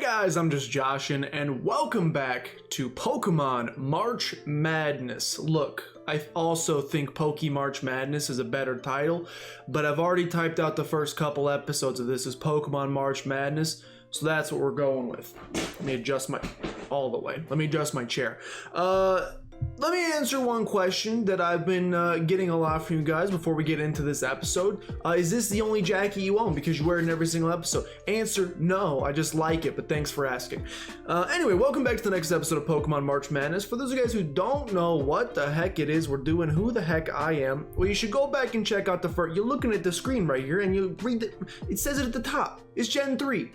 guys, I'm just Joshin, and welcome back to Pokemon March Madness. Look, I also think March Madness is a better title, but I've already typed out the first couple episodes of this as Pokemon March Madness, so that's what we're going with. Let me adjust my... all the way. Let me adjust my chair. Let me answer one question that I've been getting a lot from you guys before we get into this episode. Is this the only jacket you own because you wear it in every single episode? Answer, no, I just like it, but thanks for asking. Anyway, welcome back to the next episode of Pokemon March Madness. For those of you guys who don't know what the heck it is we're doing, who the heck I am, well, you should go back and check out the first... You're looking at the screen right here and you read it says it at the top. It's Gen 3.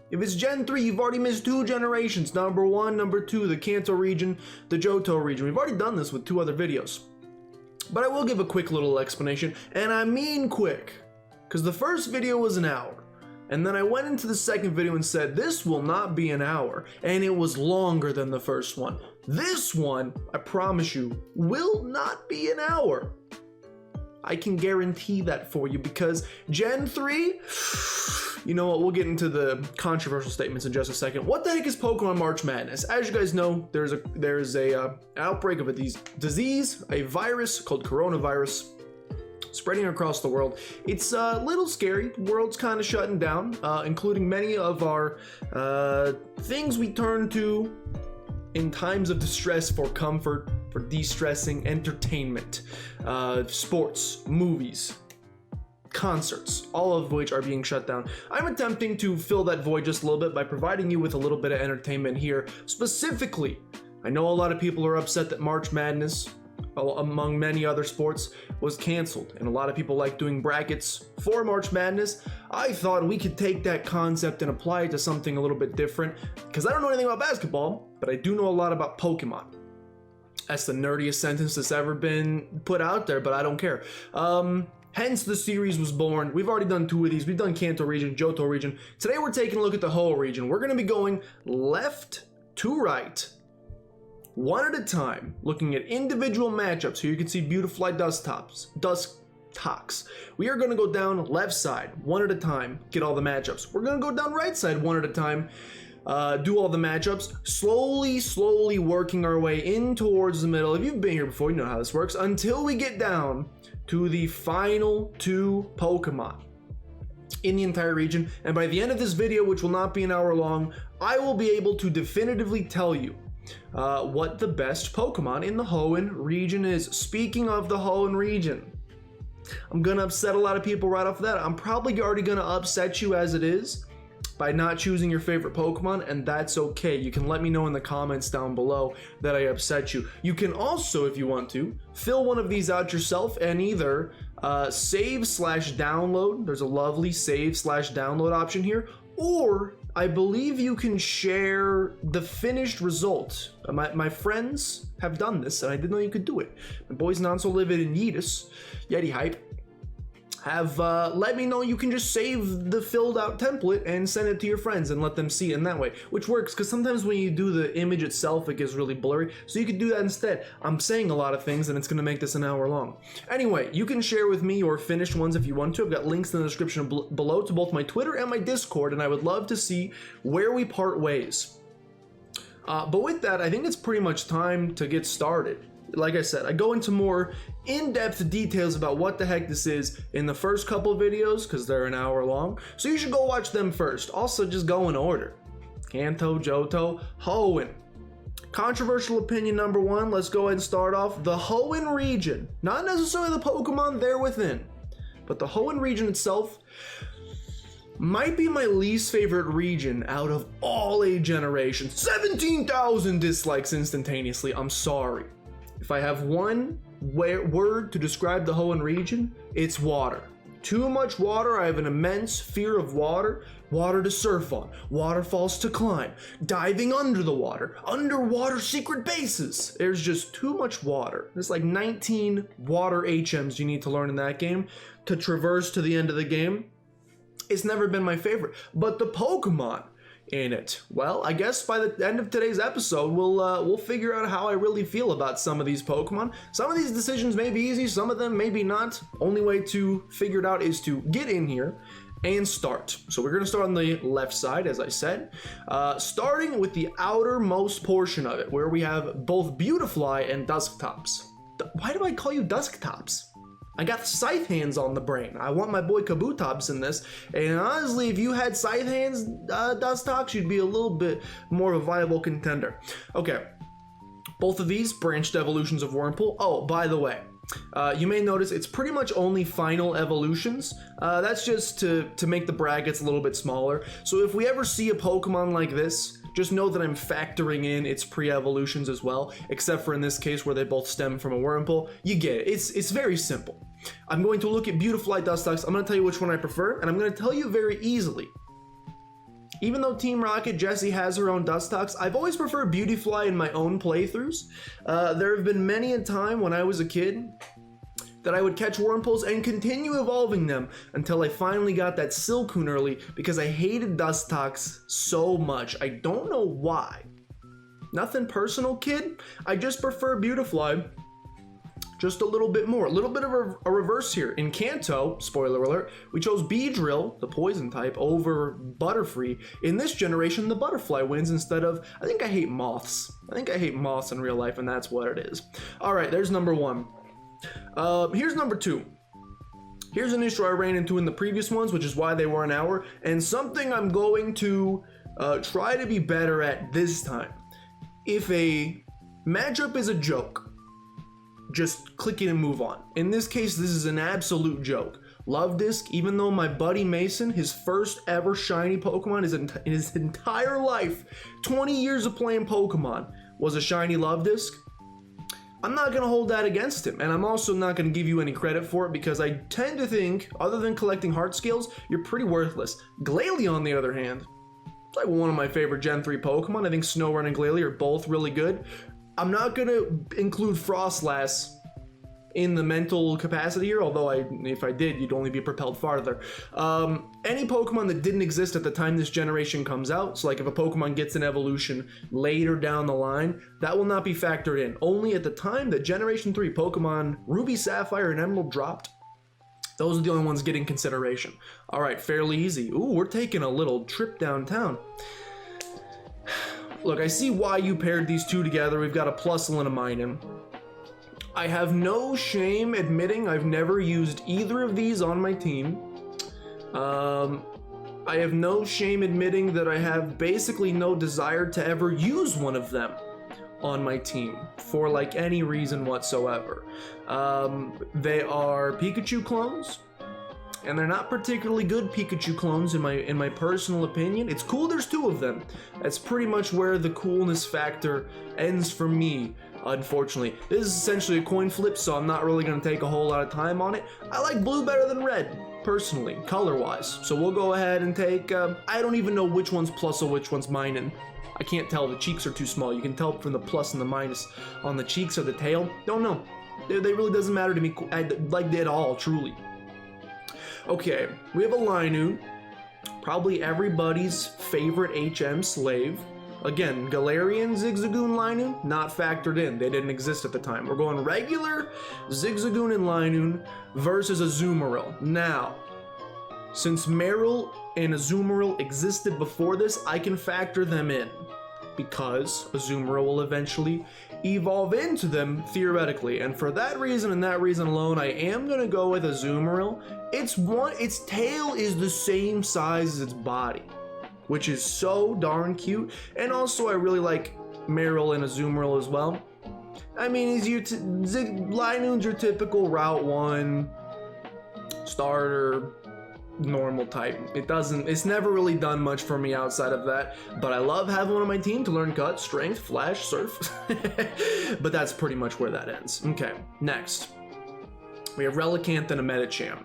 If it's Gen 3, you've already missed 2 generations. Number 1, number 2, the Kanto region, the Johto region. We've already done this with 2 other videos. But I will give a quick little explanation, and I mean quick, because the first video was an hour. And then I went into the second video and said, this will not be an hour, and it was longer than the first one. This one, I promise you, will not be an hour. I can guarantee that for you, because Gen 3... You know what, we'll get into the controversial statements in just a second. What the heck is Pokemon March Madness? As you guys know, there's a outbreak of a disease, a virus called coronavirus, spreading across the world. It's a little scary. The world's kind of shutting down, including many of our things we turn to in times of distress for comfort, for de-stressing, entertainment, sports, movies, concerts, all of which are being shut down. I'm attempting to fill that void just a little bit by providing you with a little bit of entertainment here. Specifically, I know a lot of people are upset that March Madness, among many other sports, was canceled, and a lot of people like doing brackets for March Madness. I thought we could take that concept and apply it to something a little bit different, because I don't know anything about basketball, but I do know a lot about Pokemon. That's the nerdiest sentence that's ever been put out there, but I don't care. Hence, the series was born. We've already done 2 of these. We've done Kanto region, Johto region. Today, we're taking a look at the Hoenn region. We're going to be going left to right, one at a time, looking at individual matchups. Here you can see Beautifly Dusclops. We are going to go down left side, one at a time, get all the matchups. We're going to go down right side, one at a time, do all the matchups, slowly working our way in towards the middle. If you've been here before, you know how this works, until we get down to the final 2 Pokemon in the entire region. And by the end of this video, which will not be an hour long, I will be able to definitively tell you what the best Pokemon in the Hoenn region is. Speaking of the Hoenn region, I'm gonna upset a lot of people right off that. I'm probably already gonna upset you as it is by not choosing your favorite Pokemon, and that's okay. You can let me know in the comments down below that I upset you. You can also, if you want to, fill one of these out yourself and either save/download. There's a lovely save/download option here, or I believe you can share the finished result. My friends have done this, and I didn't know you could do it. My boys not so livid in Yeetus, Yeti hype, have let me know you can just save the filled out template and send it to your friends and let them see it in that way, which works because sometimes when you do the image itself, it gets really blurry, so you could do that instead. I'm saying a lot of things and it's going to make this an hour long. Anyway, you can share with me your finished ones if you want to. I've got links in the description below to both my Twitter and my Discord, and I would love to see where we part ways. But with that, I think it's pretty much time to get started. Like I said, I go into more in-depth details about what the heck this is in the first couple of videos because they're an hour long, so you should go watch them first. Also, just go in order. Kanto, Johto, Hoenn. Controversial opinion number 1, let's go ahead and start off. The Hoenn region, not necessarily the Pokemon there within, but the Hoenn region itself might be my least favorite region out of all 8 generations. 17,000 dislikes instantaneously, I'm sorry. If I have one word to describe the Hoenn region, it's water. Too much water. I have an immense fear of water. Water to surf on, waterfalls to climb, diving under the water, underwater secret bases. There's just too much water. There's like 19 water HMs you need to learn in that game to traverse to the end of the game. It's never been my favorite, but the Pokemon in it, well, I guess by the end of today's episode, we'll figure out how I really feel about some of these Pokemon. Some of these decisions may be easy, some of them maybe not. Only way to figure it out is to get in here and start. So we're going to start on the left side, as I said, starting with the outermost portion of it, where we have both Beautifly and Dusclops. Why do I call you Dusclops? I got Scythe Hands on the brain. I want my boy Kabutops in this. And honestly, if you had Scythe Hands, Dusclops, you'd be a little bit more of a viable contender. Okay, both of these branched evolutions of Wurmple. Oh, by the way, you may notice it's pretty much only final evolutions. That's just to make the brackets a little bit smaller. So if we ever see a Pokemon like this, just know that I'm factoring in its pre-evolutions as well, except for in this case where they both stem from a Wurmple. You get it. It's very simple. I'm going to look at Beautifly, Dusclops. I'm going to tell you which one I prefer, and I'm going to tell you very easily. Even though Team Rocket Jessie has her own Dusclops, I've always preferred Beautifly in my own playthroughs. There have been many a time when I was a kid that I would catch Wurmples and continue evolving them until I finally got that Silcoon early because I hated Dusclops so much. I don't know why. Nothing personal, kid. I just prefer Beautifly just a little bit more. A little bit of a reverse here. In Kanto, spoiler alert, we chose Beedrill, the poison type, over Butterfree. In this generation, the Butterfly wins instead of, I think I hate moths. I think I hate moths in real life, and that's what it is. All right, there's number one. Here's number two. Here's an issue I ran into in the previous ones, which is why they were an hour, and something I'm going to try to be better at this time. If a matchup is a joke, just click it and move on. In this case, this is an absolute joke. Luvdisc, even though my buddy Mason, his first ever shiny Pokemon in his entire life, 20 years of playing Pokemon, was a shiny Luvdisc, I'm not going to hold that against him, and I'm also not going to give you any credit for it because I tend to think, other than collecting heart scales, you're pretty worthless. Glalie, on the other hand, it's like one of my favorite Gen 3 Pokemon. I think Snorunt and Glalie are both really good. I'm not going to include Frostlass in the mental capacity here, although if I did, you'd only be propelled farther. Any Pokemon that didn't exist at the time this generation comes out, so like if a Pokemon gets an evolution later down the line, that will not be factored in. Only at the time that Generation 3 Pokemon Ruby, Sapphire, and Emerald dropped, those are the only ones getting consideration. All right, fairly easy. Ooh, we're taking a little trip downtown. Look, I see why you paired these two together. We've got a Plusle and a Minun. I have no shame admitting I've never used either of these on my team. I have no shame admitting that I have basically no desire to ever use one of them on my team for like any reason whatsoever. They are Pikachu clones, and they're not particularly good Pikachu clones in my personal opinion. It's cool there's two of them. That's pretty much where the coolness factor ends for me. Unfortunately, this is essentially a coin flip, so I'm not really going to take a whole lot of time on it. I like blue better than red, personally, color-wise. So we'll go ahead and take, I don't even know which one's Plusle, which one's Minun. I can't tell, the cheeks are too small. You can tell from the plus and the minus on the cheeks or the tail. Don't know. They really doesn't matter to me, like at all, truly. Okay, we have a Linoone, probably everybody's favorite HM slave. Again, Galarian Zigzagoon Linoone, not factored in. They didn't exist at the time. We're going regular Zigzagoon and Linoone versus Azumarill. Now, since Marill and Azumarill existed before this, I can factor them in because Azumarill will eventually evolve into them theoretically. And for that reason and that reason alone, I am going to go with Azumarill. Its tail is the same size as its body, which is so darn cute. And also I really like Marill and Azumarill as well. I mean, Linoone's your typical Route 1 starter, normal type. It's never really done much for me outside of that, but I love having one on my team to learn Cut, Strength, Flash, Surf. But that's pretty much where that ends. Okay, next. We have Relicanth and a Medicham.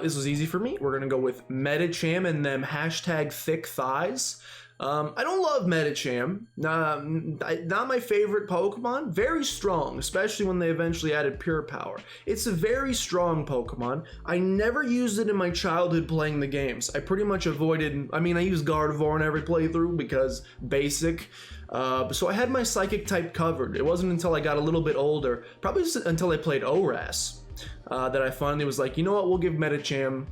This was easy for me. We're gonna go with Medicham and them hashtag thick thighs. I don't love Medicham. Not my favorite Pokemon. Very strong, especially when they eventually added Pure Power. It's a very strong Pokemon. I never used it in my childhood playing the games. I pretty much avoided, I used Gardevoir in every playthrough because basic. So I had my Psychic type covered. It wasn't until I got a little bit older, probably until I played ORAS, that I finally was like, you know what, we'll give Medicham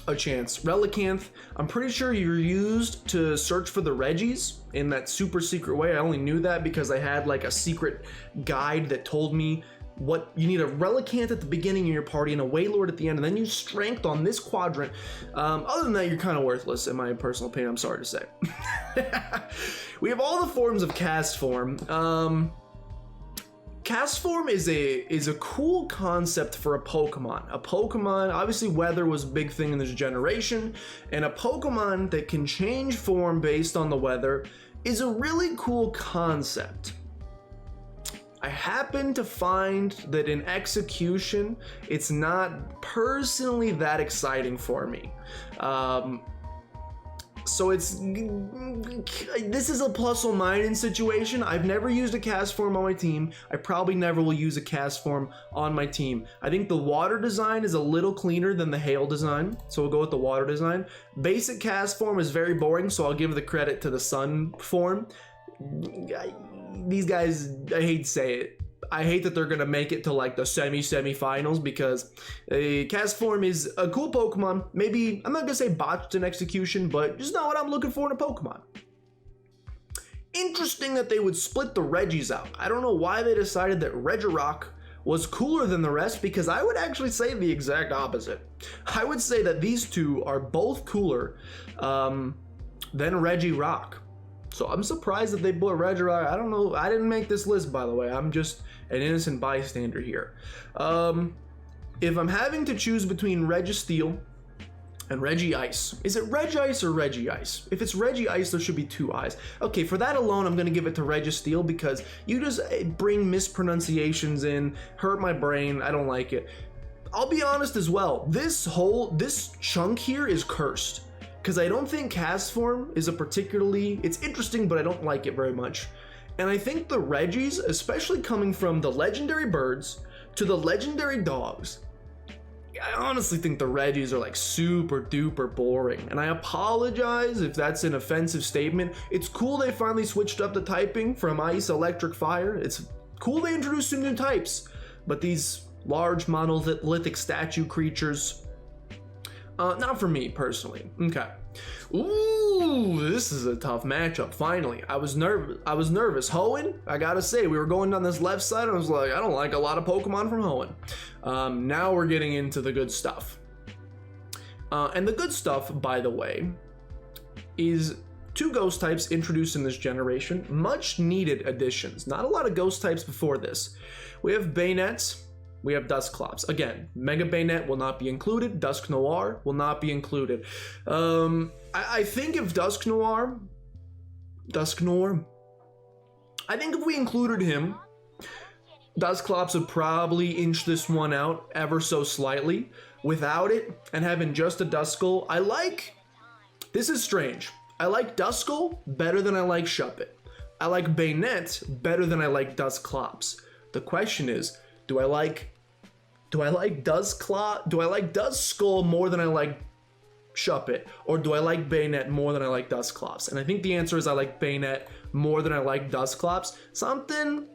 a chance. Relicanth, I'm pretty sure you're used to search for the Regis in that super secret way. I only knew that because I had like a secret guide that told me what you need: a Relicanth at the beginning of your party and a Wailord at the end, and then you strength on this quadrant. Other than that, you're kind of worthless in my personal opinion, I'm sorry to say. We have all the forms of Cast Form. Cast Form is a cool concept for a Pokemon. A Pokemon, obviously weather was a big thing in this generation, and a Pokemon that can change form based on the weather is a really cool concept. I happen to find that in execution, it's not personally that exciting for me. So this is a plus or minus situation. I've never used a Cast Form on my team. I probably never will use a Cast Form on my team. I think the water design is a little cleaner than the hail design, so we'll go with the water design. Basic Cast Form is very boring, so I'll give the credit to the sun form. These guys, I hate to say it, I hate that they're gonna make it to like the semi-finals, because a Cast Form is a cool Pokemon. Maybe, I'm not gonna say botched in execution, but just not what I'm looking for in a Pokemon. Interesting that they would split the Regis out. I don't know why they decided that Regirock was cooler than the rest, because I would actually say the exact opposite. I would say that these two are both cooler than Regirock. So I'm surprised that they put Regirock. I don't know. I didn't make this list, by the way. I'm just an innocent bystander here. If I'm having to choose between Registeel and Regice, is it Regice or Regice? If it's Regice, there should be two I's. Okay, for that alone, I'm going to give it to Registeel, because you just bring mispronunciations in, hurt my brain. I don't like it. I'll be honest as well. This chunk here is cursed, because I don't think Cast Form is it's interesting, but I don't like it very much. And I think the Regis, especially coming from the legendary birds to the legendary dogs, I honestly think the Regis are like super duper boring. And I apologize if that's an offensive statement. It's cool they finally switched up the typing from ice, electric, fire. It's cool they introduced some new types, but these large monolithic statue creatures, not for me personally. Okay. Ooh, this is a tough matchup. Finally, I was nervous. Hoenn, I gotta say, we were going down this left side, and I was like, I don't like a lot of Pokemon from Hoenn. Now we're getting into the good stuff. And the good stuff, by the way, is two ghost types introduced in this generation. Much needed additions. Not a lot of ghost types before this. We have Bayonets. We have Dusclops. Again, Mega Bayonet will not be included. Dusknoir will not be included. I think if Dusknoir, I think if we included him, Dusclops would probably inch this one out ever so slightly. Without it, and having just a Duskull, this is strange. I like Duskull better than I like Shuppet. I like Bayonet better than I like Dusclops. The question is, do I like Duskull more than I like Shuppet, or do I like Bayonet more than I like Dusclops? And I think the answer is I like Bayonet more than I like Dusclops. Something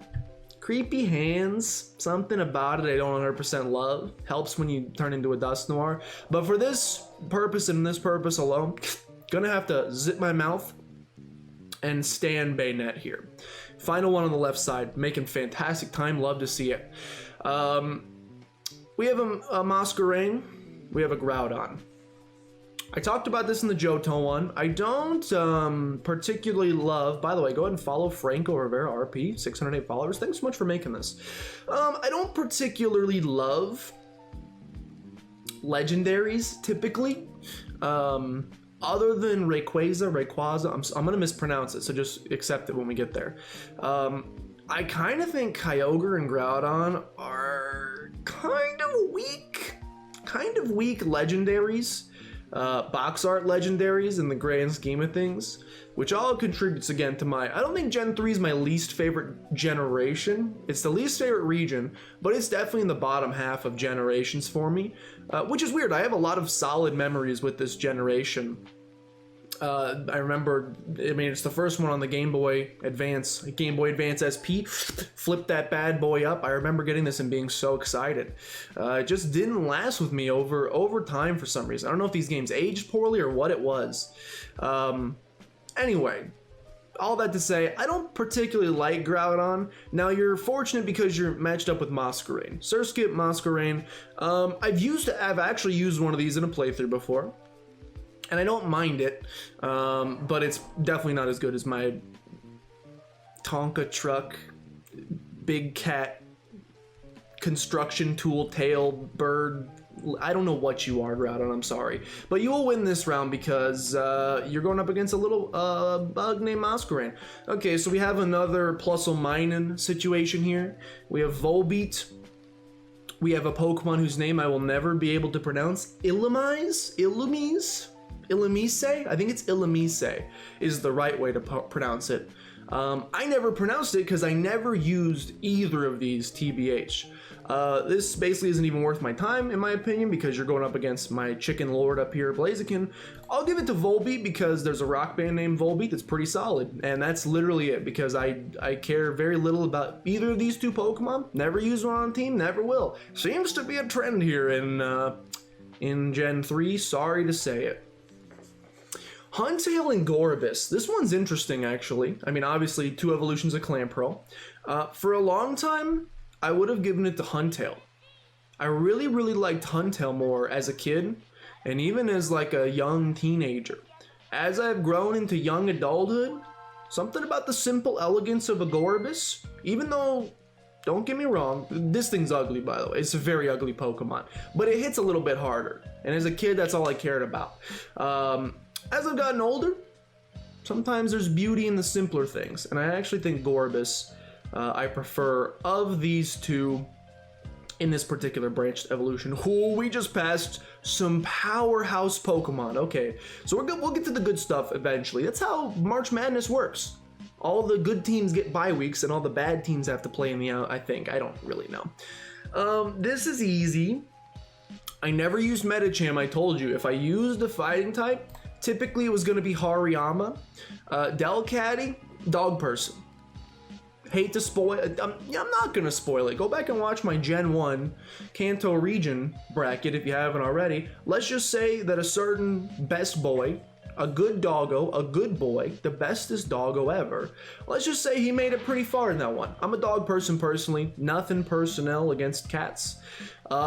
creepy hands, something about it I don't 100% love. Helps when you turn into a Dusknoir. But for this purpose and this purpose alone, gonna have to zip my mouth and stand Bayonet here. Final one on the left side, making fantastic time, love to see it. We have a Masquerain, we have a Groudon. I talked about this in the Johto one. I don't particularly love, by the way, go ahead and follow Franco Rivera RP, 608 followers. Thanks so much for making this. I don't particularly love legendaries typically. Other than Rayquaza, I'm gonna mispronounce it, so just accept it when we get there. I kind of think Kyogre and Groudon are kind of weak legendaries. Box art legendaries in the grand scheme of things, which all contributes again to I don't think Gen 3 is my least favorite generation. It's the least favorite region, but it's definitely in the bottom half of generations for me, which is weird. I have a lot of solid memories with this generation. I remember, I mean, it's the first one on the Game Boy Advance SP. Flip that bad boy up. I remember getting this and being so excited. It just didn't last with me over time for some reason. I don't know if these games aged poorly or what it was. Anyway, all that to say, I don't particularly like Groudon. Now, you're fortunate because you're matched up with Masquerain. Surskit, Masquerain. I've actually used one of these in a playthrough before, and I don't mind it, but it's definitely not as good as my Tonka truck, big cat, construction tool, tail, bird. I don't know what you are, Groudon, I'm sorry. But you will win this round because you're going up against a little bug named Masquerain. Okay, so we have another Plusle situation here. We have Volbeat. We have a Pokemon whose name I will never be able to pronounce. Illumise? Illumise? I think it's Illumise is the right way to pronounce it. I never pronounced it because I never used either of these, TBH. This basically isn't even worth my time, in my opinion, because you're going up against my chicken lord up here, Blaziken. I'll give it to Volbeat because there's a rock band named Volbeat that's pretty solid, and that's literally it, because I care very little about either of these two Pokemon. Never use one on a team, never will. Seems to be a trend here in Gen 3, sorry to say it. Huntail and Gorebyss. This one's interesting, actually. I mean, obviously, two evolutions of Clamperl. For a long time, I would have given it to Huntail. I really liked Huntail more as a kid, and even as like a young teenager. As I've grown into young adulthood, something about the simple elegance of a Gorebyss, even though, don't get me wrong, this thing's ugly, by the way. It's a very ugly Pokemon, but it hits a little bit harder. And as a kid, that's all I cared about. As I've gotten older, sometimes there's beauty in the simpler things, and I actually think Gorebyss I prefer of these two in this particular branched evolution. Ooh, we just passed some powerhouse Pokemon. Okay, so we'll get to the good stuff eventually. That's how March Madness works. All the good teams get bye weeks, and all the bad teams have to play in the out, I think. I don't really know. This is easy. I never used Medicham, I told you. If I used a fighting type, typically it was going to be Hariyama. Delcatty, dog person. Hate to spoil it. I'm not going to spoil it. Go back and watch my Gen 1 Kanto region bracket if you haven't already. Let's just say that a certain best boy, a good doggo, a good boy, the bestest doggo ever, let's just say he made it pretty far in that one. I'm a dog person personally. Nothing personnel against cats. But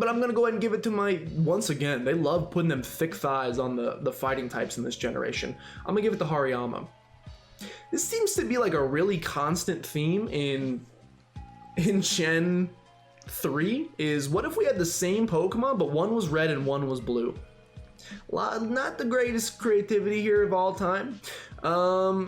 I'm going to go ahead and give it to once again, they love putting them thick thighs on the fighting types in this generation. I'm going to give it to Hariyama. This seems to be like a really constant theme in Gen 3, is what if we had the same Pokemon, but one was red and one was blue? Not the greatest creativity here of all time. I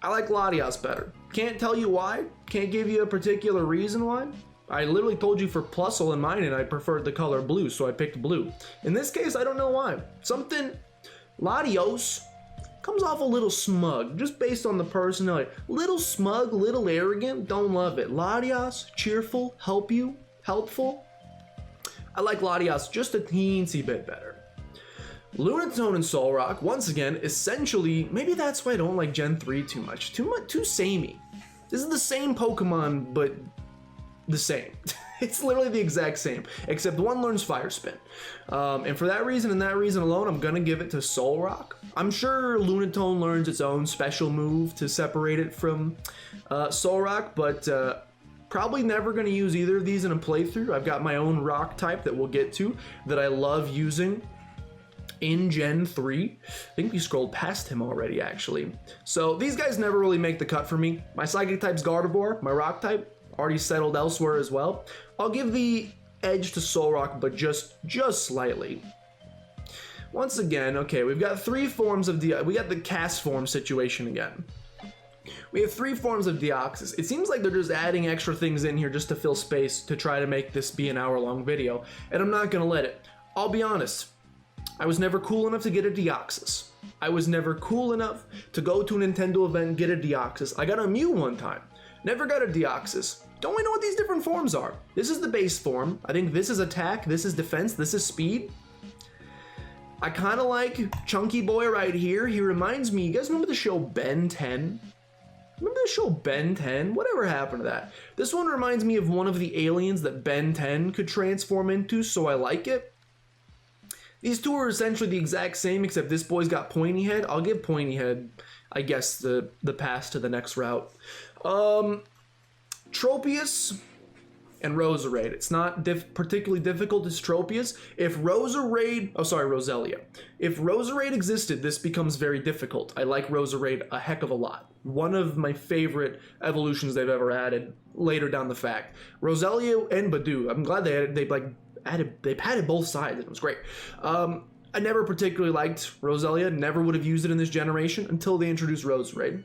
like Latias better. Can't tell you why, can't give you a particular reason why. I literally told you for Plusle in mine and I preferred the color blue, so I picked blue. In this case, I don't know why. Latios comes off a little smug, just based on the personality. Little smug, little arrogant, don't love it. Latias, cheerful, helpful. I like Latias just a teensy bit better. Lunatone and Solrock, once again, essentially, maybe that's why I don't like Gen 3 too much. Too samey. This is the same Pokemon, but the same. It's literally the exact same, except one learns Fire Spin. And for that reason and that reason alone, I'm gonna give it to Solrock. I'm sure Lunatone learns its own special move to separate it from Solrock, but probably never gonna use either of these in a playthrough. I've got my own rock type that we'll get to that I love using in Gen 3. I think we scrolled past him already, actually. So these guys never really make the cut for me. My Psychic type's Gardevoir, my rock type already settled elsewhere as well. I'll give the edge to Solrock, but just slightly. Once again, okay, we've got three forms of we got the cast form situation again. We have three forms of Deoxys. It seems like they're just adding extra things in here just to fill space to try to make this be an hour-long video, and I'm not gonna let it. I'll be honest, I was never cool enough to get a Deoxys. I was never cool enough to go to a Nintendo event and get a Deoxys. I got a Mew one time. Never got a Deoxys. Don't we know what these different forms are? This is the base form. I think this is attack, this is defense, this is speed. I kind of like Chunky Boy right here. He reminds me, you guys remember the show Ben 10? Remember the show Ben 10? Whatever happened to that? This one reminds me of one of the aliens that Ben 10 could transform into, so I like it. These two are essentially the exact same, except this boy's got Pointy Head. I'll give Pointy Head, I guess, the pass to the next route. Tropius and Roserade. It's not particularly difficult as Tropius. If Roserade, oh sorry, Roselia. If Roserade existed, this becomes very difficult. I like Roserade a heck of a lot. One of my favorite evolutions they've ever added, later down the fact. Roselia and Badoo. I'm glad they padded both sides. It was great. I never particularly liked Roselia, never would have used it in this generation until they introduced Roserade.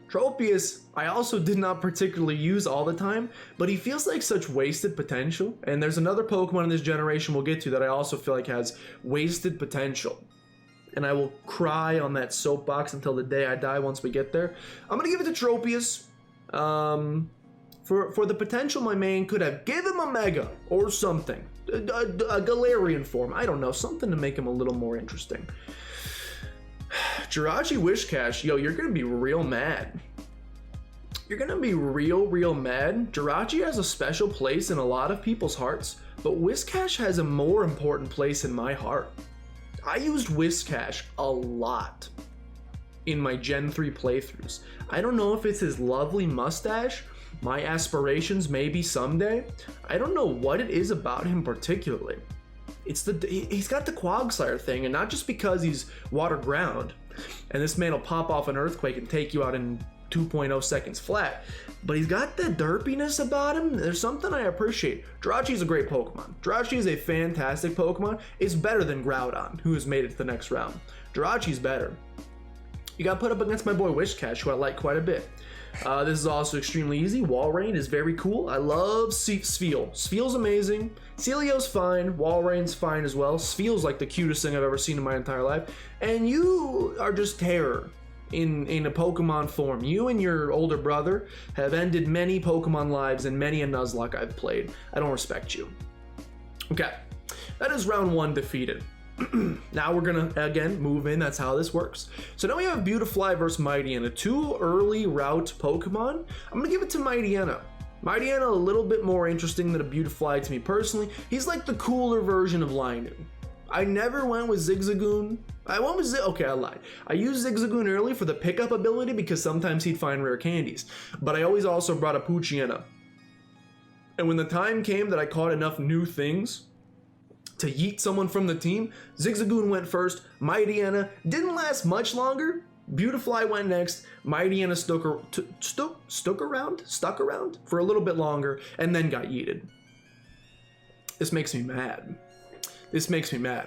Tropius, I also did not particularly use all the time, but he feels like such wasted potential. And there's another Pokemon in this generation we'll get to that I also feel like has wasted potential. And I will cry on that soapbox until the day I die once we get there. I'm going to give it to Tropius. For the potential my main could have. Give him a Mega or something. A Galarian form. I don't know. Something to make him a little more interesting. Jirachi Wishcash, yo, you're gonna be real mad. You're gonna be real mad. Jirachi has a special place in a lot of people's hearts, but Whiscash has a more important place in my heart. I used Whiscash a lot in my Gen 3 playthroughs. I don't know if it's his lovely mustache, my aspirations maybe someday. I don't know what it is about him particularly. He's got the Quagsire thing, and not just because he's water ground, and this man will pop off an earthquake and take you out in 2.0 seconds flat, but he's got the derpiness about him. There's something I appreciate. Jirachi's a great Pokemon. Jirachi is a fantastic Pokemon. It's better than Groudon, who has made it to the next round. Jirachi's better. You got put up against my boy Wishcash, who I like quite a bit. This is also extremely easy. Walrein is very cool. I love Spheal. Spheal's amazing. Celio's fine. Walrein's fine as well. Spheal's like the cutest thing I've ever seen in my entire life. And you are just terror in a Pokemon form. You and your older brother have ended many Pokemon lives and many a Nuzlocke I've played. I don't respect you. Okay, that is round 1 defeated. Now we're gonna again move in. That's how this works. So now we have Beautifly versus Mightyena, 2 early route Pokemon. I'm gonna give it to Mightyena. Mightyena a little bit more interesting than a Beautifly to me personally. He's like the cooler version of Linoone. I never went with Zigzagoon. I lied. I used Zigzagoon early for the pickup ability because sometimes he'd find rare candies. But I always also brought a Poochyena. And when the time came that I caught enough new things to yeet someone from the team, Zigzagoon went first. Mightyena didn't last much longer. Beautifly went next. Mightyena stuck around for a little bit longer and then got yeeted. This makes me mad.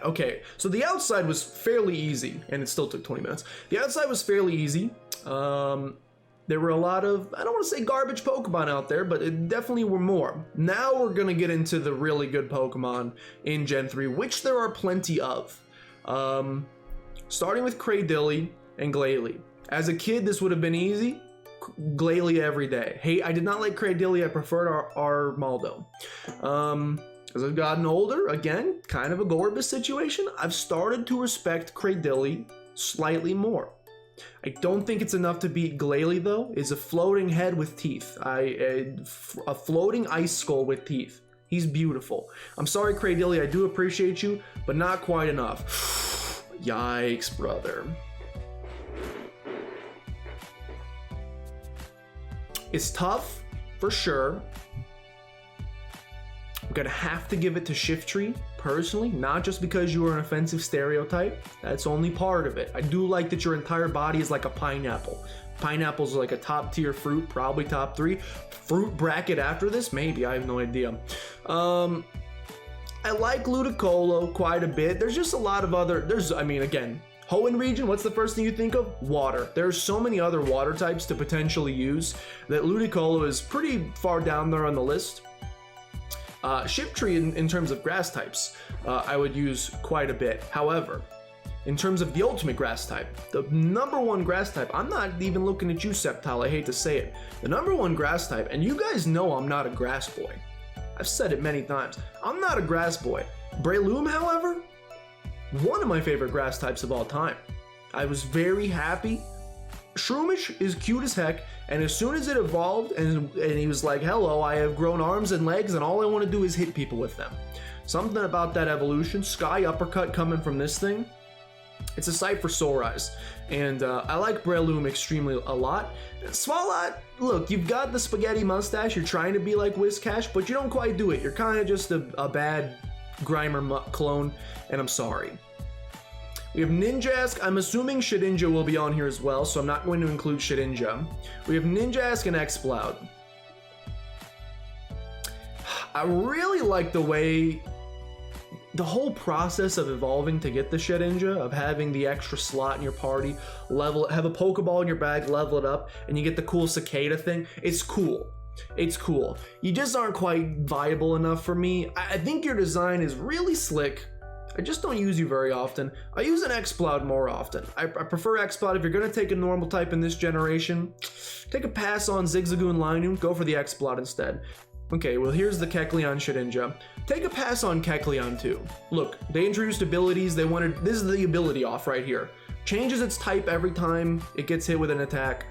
Okay, so the outside was fairly easy, and it still took 20 minutes. The outside was fairly easy. There were a lot of, I don't want to say garbage Pokemon out there, but it definitely were more. Now we're going to get into the really good Pokemon in Gen 3, which there are plenty of. Starting with Cradily and Glalie. As a kid, this would have been easy. Glalie every day. Hey, I did not like Cradily, I preferred our Maldo. As I've gotten older, again, kind of a Gorebyss situation, I've started to respect Cradily slightly more. I don't think it's enough to beat Glalie though. Is a floating head with teeth. A floating ice skull with teeth. He's beautiful. I'm sorry, Cradily, I do appreciate you, but not quite enough. Yikes, brother. It's tough, for sure. I'm gonna have to give it to Shiftry, personally, not just because you are an offensive stereotype. That's only part of it. I do like that your entire body is like a pineapple. Pineapples are like a top tier fruit, probably top 3. Fruit bracket after this? Maybe, I have no idea. I like Ludicolo quite a bit. There's just a lot of other, again, Hoenn region, what's the first thing you think of? Water. There's so many other water types to potentially use that Ludicolo is pretty far down there on the list. Shiftry in terms of grass types, I would use quite a bit. However, in terms of the ultimate grass type, the number 1 grass type, I'm not even looking at you, Sceptile, I hate to say it. The number 1 grass type, and you guys know I'm not a grass boy. I've said it many times. I'm not a grass boy. Breloom, however, one of my favorite grass types of all time. I was very happy. Shroomish is cute as heck, and as soon as it evolved and he was like, hello, I have grown arms and legs and all I want to do is hit people with them. Something about that evolution, Sky Uppercut coming from this thing, it's a sight for sore eyes. And I like Breloom extremely a lot. Swalot, look, you've got the spaghetti mustache, you're trying to be like Whiscash, but you don't quite do it. You're kind of just a bad Grimer clone, and I'm sorry. We have Ninjask. I'm assuming Shedinja will be on here as well, so I'm not going to include Shedinja. We have Ninjask and Exploud. I really like the way the whole process of evolving to get the Shedinja, of having the extra slot in your party, have a Pokeball in your bag, level it up, and you get the cool cicada thing. It's cool. It's cool. You just aren't quite viable enough for me. I think your design is really slick. I just don't use you very often. I use an Exploud more often. I prefer Exploud. If you're going to take a normal type in this generation, take a pass on Zigzagoon Linoone, go for the Exploud instead. Okay, well here's the Kecleon Shedinja. Take a pass on Kecleon too. Look, they introduced abilities. This is the ability off right here. Changes its type every time it gets hit with an attack.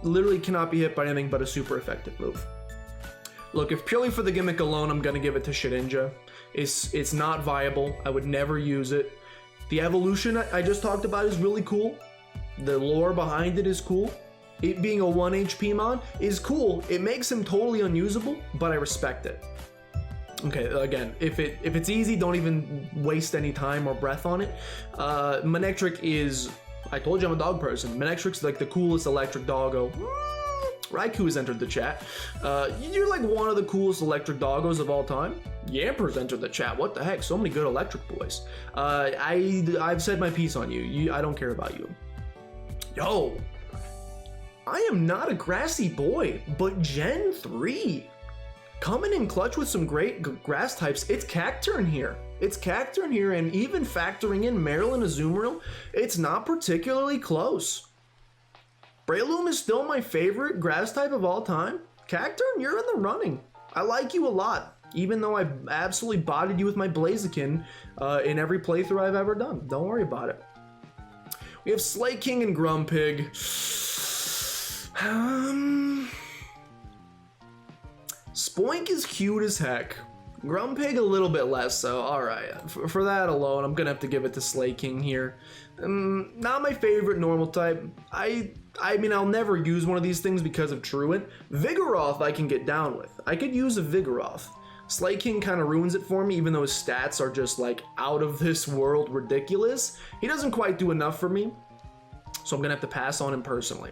Literally cannot be hit by anything but a super effective move. Look, if purely for the gimmick alone, I'm gonna give it to Shedinja. It's not viable. I would never use it. The evolution I just talked about is really cool. The lore behind it is cool. It being a 1 HP mon is cool. It makes him totally unusable, but I respect it. Okay, again, if it's easy, don't even waste any time or breath on it. Manectric is, I told you I'm a dog person. Manectric's like the coolest electric doggo. Raikou has entered the chat. You're like one of the coolest electric doggos of all time. Yamper's entered the chat. What the heck? So many good electric boys. I've said my piece on you. I don't care about you. Yo, I am not a grassy boy, but Gen 3. Coming in clutch with some great grass types. It's Cacturne here. It's Cacturne here, and even factoring in Maryland Azumarill, it's not particularly close. Breloom is still my favorite grass type of all time. Cacturne, you're in the running. I like you a lot, even though I absolutely bodied you with my Blaziken in every playthrough I've ever done. Don't worry about it. We have Slaking and Grumpig. Spoink is cute as heck. Grumpig a little bit less so. Alright, for that alone, I'm gonna have to give it to Slaking here. Not my favorite normal type. I mean, I'll never use one of these things because of Truant. Vigoroth I can get down with. I could use a Vigoroth. Slaking kind of ruins it for me, even though his stats are just like out of this world ridiculous. He doesn't quite do enough for me, so I'm gonna have to pass on him personally.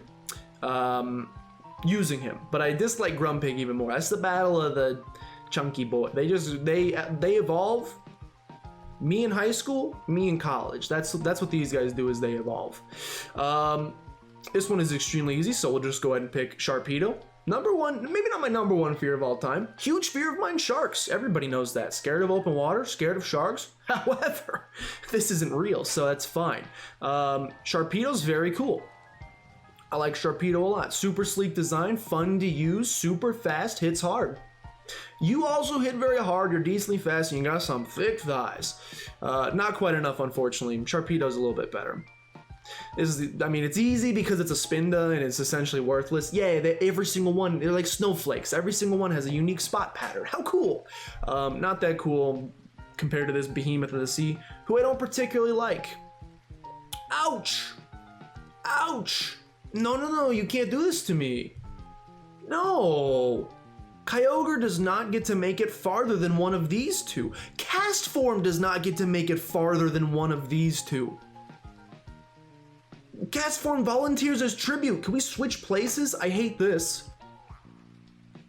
Using him, but I dislike Grumpig even more. That's the battle of the chunky boy. They evolve. Me in high school, me in college. That's what these guys do, is they evolve. This one is extremely easy, so we'll just go ahead and pick Sharpedo. Number one, maybe not my number one fear of all time. Huge fear of mine, sharks. Everybody knows that. Scared of open water, scared of sharks. However, this isn't real, so that's fine. Sharpedo's very cool. I like Sharpedo a lot. Super sleek design, fun to use, super fast, hits hard. You also hit very hard, you're decently fast, and you got some thick thighs. Not quite enough, unfortunately. Sharpedo's a little bit better. I mean, it's easy because it's a Spinda and it's essentially worthless. Yeah, every single one, they're like snowflakes. Every single one has a unique spot pattern. How cool. Not that cool compared to this behemoth of the sea, who I don't particularly like. Ouch! Ouch! No, you can't do this to me. No. Kyogre does not get to make it farther than one of these two. Castform does not get to make it farther than one of these two. Castform volunteers as tribute. Can we switch places? I hate this.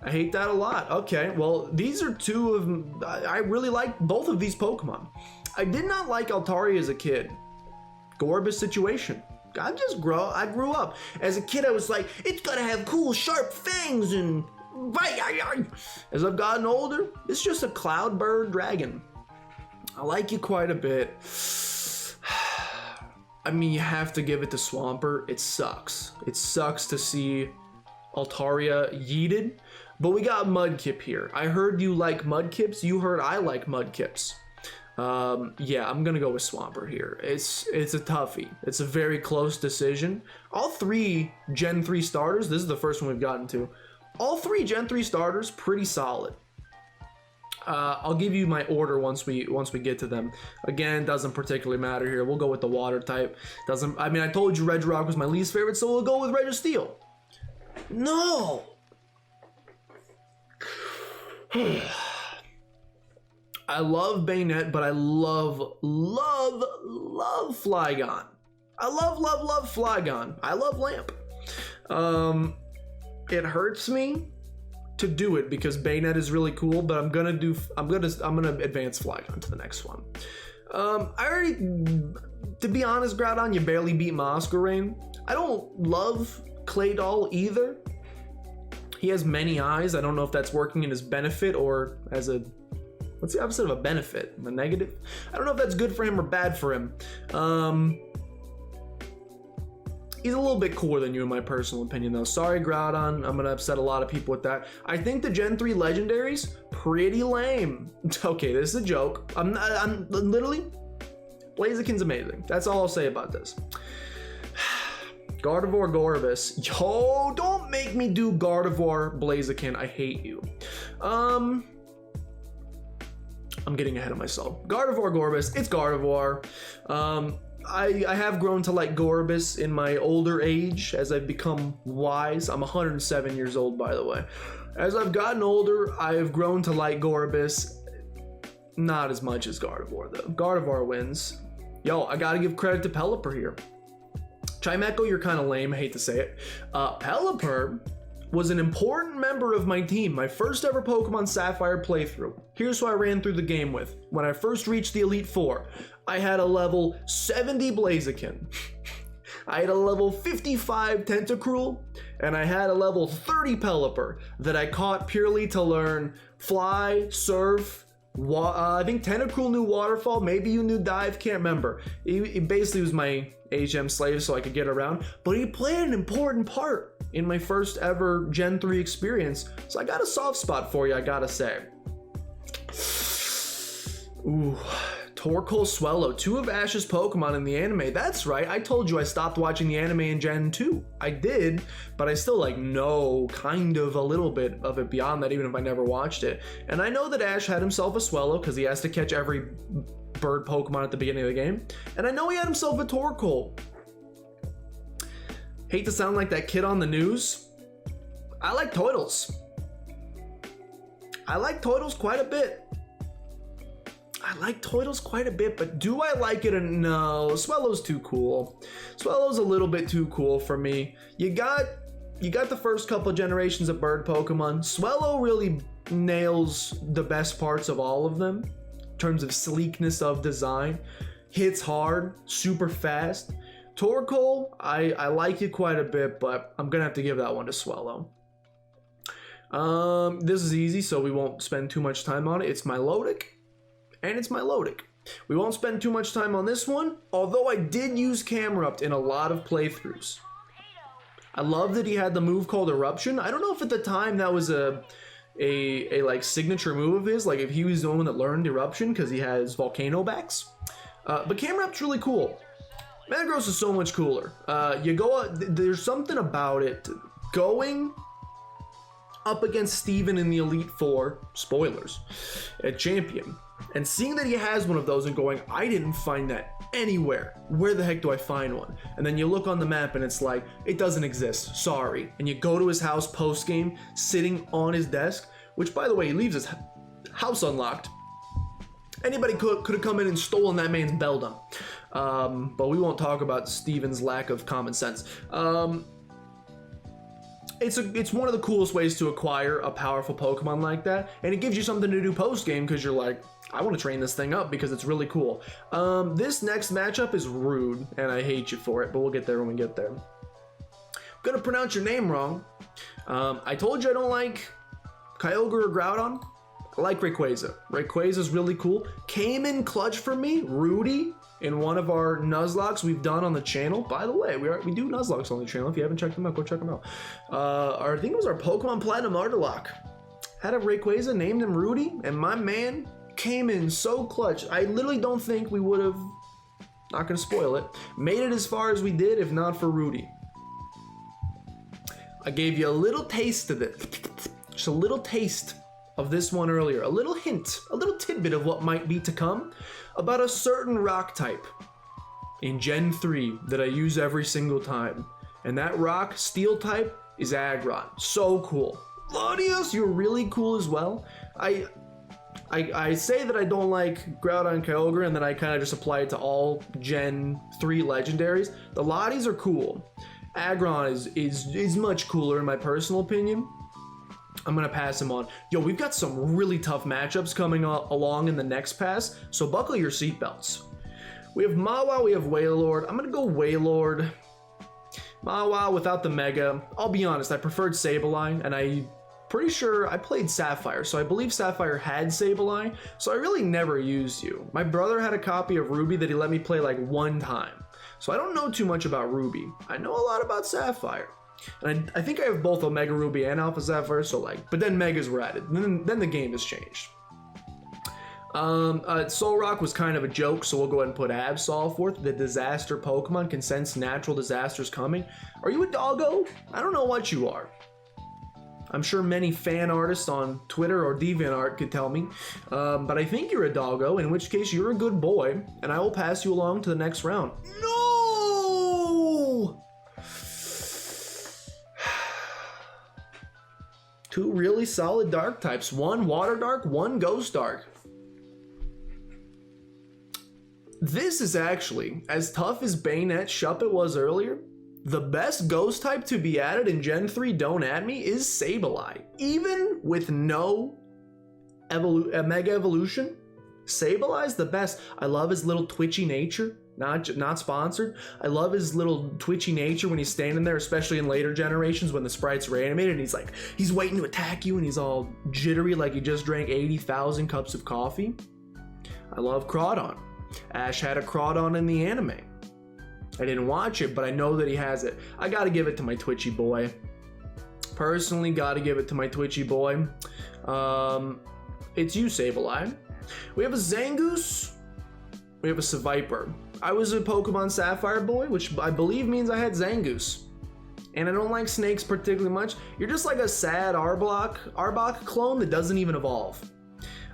I hate that a lot. Okay, well, these are two of... I really like both of these Pokemon. I did not like Altaria as a kid. Gorebyss situation. I grew up. As a kid, I was like, it's gotta have cool, sharp fangs and... As I've gotten older, it's just a cloudbird dragon. I like you quite a bit. I mean, you have to give it to Swampert. It sucks. It sucks to see Altaria yeeted, but we got Mudkip here. I heard you like Mudkips. You heard I like Mudkips. Yeah, I'm gonna go with Swampert here. It's a toughie. It's a very close decision. All 3 Gen 3 starters, this is the first one we've gotten to. All 3 Gen 3 starters, pretty solid. I'll give you my order once we get to them. Again, doesn't particularly matter here. We'll go with the water type. I mean, I told you Regirock was my least favorite, so we'll go with Registeel. No! I love Bayonet, but I love Flygon. I love Flygon. I love Lamp. It hurts me to do it because Bayonet is really cool, but I'm gonna advance Flygon to the next one. To be honest, Groudon, you barely beat my Walrein. I don't love Claydol either. He has many eyes. I don't know if that's working in his benefit or as a, what's the opposite of a benefit? A negative? I don't know if that's good for him or bad for him. He's a little bit cooler than you in my personal opinion though. Sorry, Groudon. I'm gonna upset a lot of people with that. I think the Gen 3 legendaries, pretty lame. Okay, this is a joke. I'm literally, Blaziken's amazing. That's all I'll say about this. Gardevoir, Gorebyss. Yo, don't make me do Gardevoir, Blaziken. I hate you. I'm getting ahead of myself. Gardevoir, Gorebyss. It's Gardevoir. I have grown to like Gorebyss in my older age as I've become wise. I'm 107 years old, by the way. As I've gotten older, I have grown to like Gorebyss. Not as much as Gardevoir, though. Gardevoir wins. Yo, I gotta give credit to Pelipper here. Chimecho, you're kind of lame, I hate to say it. Pelipper was an important member of my team, my first ever Pokemon Sapphire playthrough. Here's who I ran through the game with. When I first reached the Elite Four, I had a level 70 Blaziken. I had a level 55 Tentacruel, and I had a level 30 Pelipper that I caught purely to learn Fly, Surf, I think Tentacruel knew Waterfall, maybe you knew Dive, can't remember. He basically was my HM slave so I could get around, but he played an important part in my first ever Gen 3 experience, so I got a soft spot for you, I gotta say. Ooh, Torkoal, Swellow, 2 of Ash's Pokemon in the anime. That's right, I told you I stopped watching the anime in Gen 2. I did, but I still know kind of a little bit of it beyond that, even if I never watched it. And I know that Ash had himself a Swellow because he has to catch every bird Pokemon at the beginning of the game. And I know he had himself a Torkoal. Hate to sound like that kid on the news. I like Toidles. I like Toidles quite a bit. But do I like it? No, Swellow's too cool. Swellow's a little bit too cool for me. You got the first couple generations of bird Pokemon. Swellow really nails the best parts of all of them in terms of sleekness of design. Hits hard, super fast. Torkoal, I like it quite a bit, but I'm gonna have to give that one to Swellow. This is easy, so we won't spend too much time on it. It's Milotic. And it's Milotic. We won't spend too much time on this one, although I did use Camerupt in a lot of playthroughs. I love that he had the move called Eruption. I don't know if at the time that was a like signature move of his, like if he was the one that learned Eruption because he has Volcano backs. But Camerupt's really cool. Metagross is so much cooler. There's something about it going up against Steven in the Elite Four, spoilers, at Champion. And seeing that he has one of those and going, I didn't find that anywhere. Where the heck do I find one? And then you look on the map and it's like, it doesn't exist, sorry. And you go to his house post-game, sitting on his desk, which by the way, he leaves his house unlocked. Anybody could have come in and stolen that man's Beldum. But we won't talk about Steven's lack of common sense. It's one of the coolest ways to acquire a powerful Pokemon like that, and it gives you something to do post-game because you're like, I want to train this thing up because it's really cool. This next matchup is rude, and I hate you for it, but we'll get there when we get there. I'm gonna pronounce your name wrong. I told you I don't like Kyogre or Groudon. I like Rayquaza. Rayquaza's really cool. Came in clutch for me, Rudy, in one of our Nuzlockes we've done on the channel. By the way, we do Nuzlockes on the channel. If you haven't checked them out, go check them out. I think it was our Pokemon Platinum Artilock. Had a Rayquaza, named him Rudy, and my man came in so clutch. I literally don't think we would have, not gonna spoil it, made it as far as we did if not for Rudy. I gave you a little taste of it, just a little taste of this one earlier, a little hint, a little tidbit of what might be to come about a certain rock type in Gen 3 that I use every single time. And that rock steel type is Aggron. So cool. Luvdisc, you're really cool as well. I say that I don't like Groudon Kyogre and then I kind of just apply it to all Gen 3 legendaries. The Lotties are cool. Aggron is much cooler in my personal opinion. I'm gonna pass him on. Yo, we've got some really tough matchups coming along in the next pass, so buckle your seatbelts. We have Mawile, we have Wailord. I'm gonna go Wailord. Mawile without the Mega. I'll be honest, I preferred Sableye, and I'm pretty sure I played Sapphire, so I believe Sapphire had Sableye, so I really never used you. My brother had a copy of Ruby that he let me play like one time, so I don't know too much about Ruby. I know a lot about Sapphire. And I think I have both Omega Ruby and Alpha Sapphire, so like, but then Megas were added, then the game has changed. Solrock was kind of a joke, so we'll go ahead and put Absol forth. The disaster Pokemon can sense natural disasters coming. Are you a doggo? I don't know what you are. I'm sure many fan artists on Twitter or DeviantArt could tell me, but I think you're a doggo, in which case you're a good boy, and I will pass you along to the next round. No! Two really solid dark types. One water dark, one ghost dark. This is actually, as tough as Bayonet Shuppet was earlier, the best ghost type to be added in Gen 3 Don't Add Me is Sableye. Even with no Mega Evolution, Sableye's the best. I love his little twitchy nature, not sponsored. I love his little twitchy nature when he's standing there, especially in later generations when the sprites are animated and he's waiting to attack you and he's all jittery like he just drank 80,000 cups of coffee. I love Groudon. Ash had a Groudon in the anime. I didn't watch it, but I know that he has it. I gotta give it to my twitchy boy. Personally, gotta give it to my twitchy boy. It's you, Sableye. We have a Zangoose. We have a Seviper. I was a Pokemon Sapphire boy, which I believe means I had Zangoose. And I don't like snakes particularly much. You're just like a sad Arbok clone that doesn't even evolve.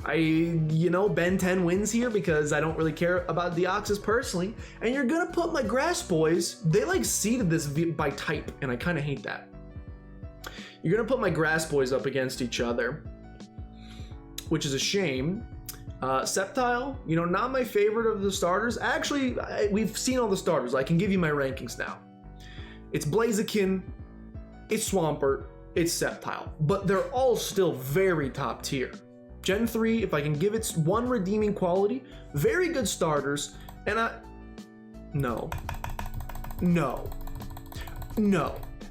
Ben 10 wins here because I don't really care about Deoxys personally. And you're gonna put my Grass Boys, they like seeded this by type, and I kind of hate that. You're gonna put my Grass Boys up against each other, which is a shame. Sceptile, not my favorite of the starters. Actually, we've seen all the starters. I can give you my rankings now. It's Blaziken, it's Swampert, it's Sceptile, but they're all still very top tier. Gen 3, if I can give it one redeeming quality, very good starters, and no.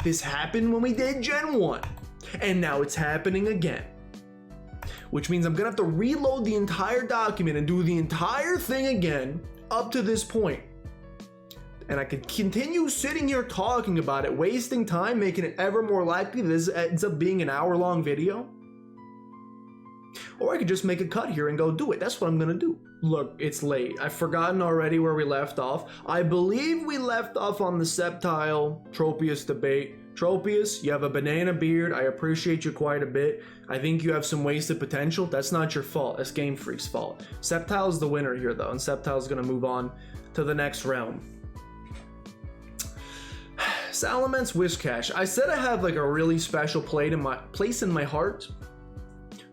This happened when we did Gen 1, and now it's happening again. Which means I'm gonna have to reload the entire document and do the entire thing again up to this point. And I could continue sitting here talking about it, wasting time, making it ever more likely that this ends up being an hour-long video. Or I could just make a cut here and go do it. That's what I'm gonna do. Look, it's late. I've forgotten already where we left off. I believe we left off on the Sceptile Tropius debate. Tropius, you have a banana beard. I appreciate you quite a bit. I think you have some wasted potential. That's not your fault. That's Game Freak's fault. Sceptile's the winner here though, and Sceptile's gonna move on to the next realm. Salamence Whiscash. I said I have like a really special place in my heart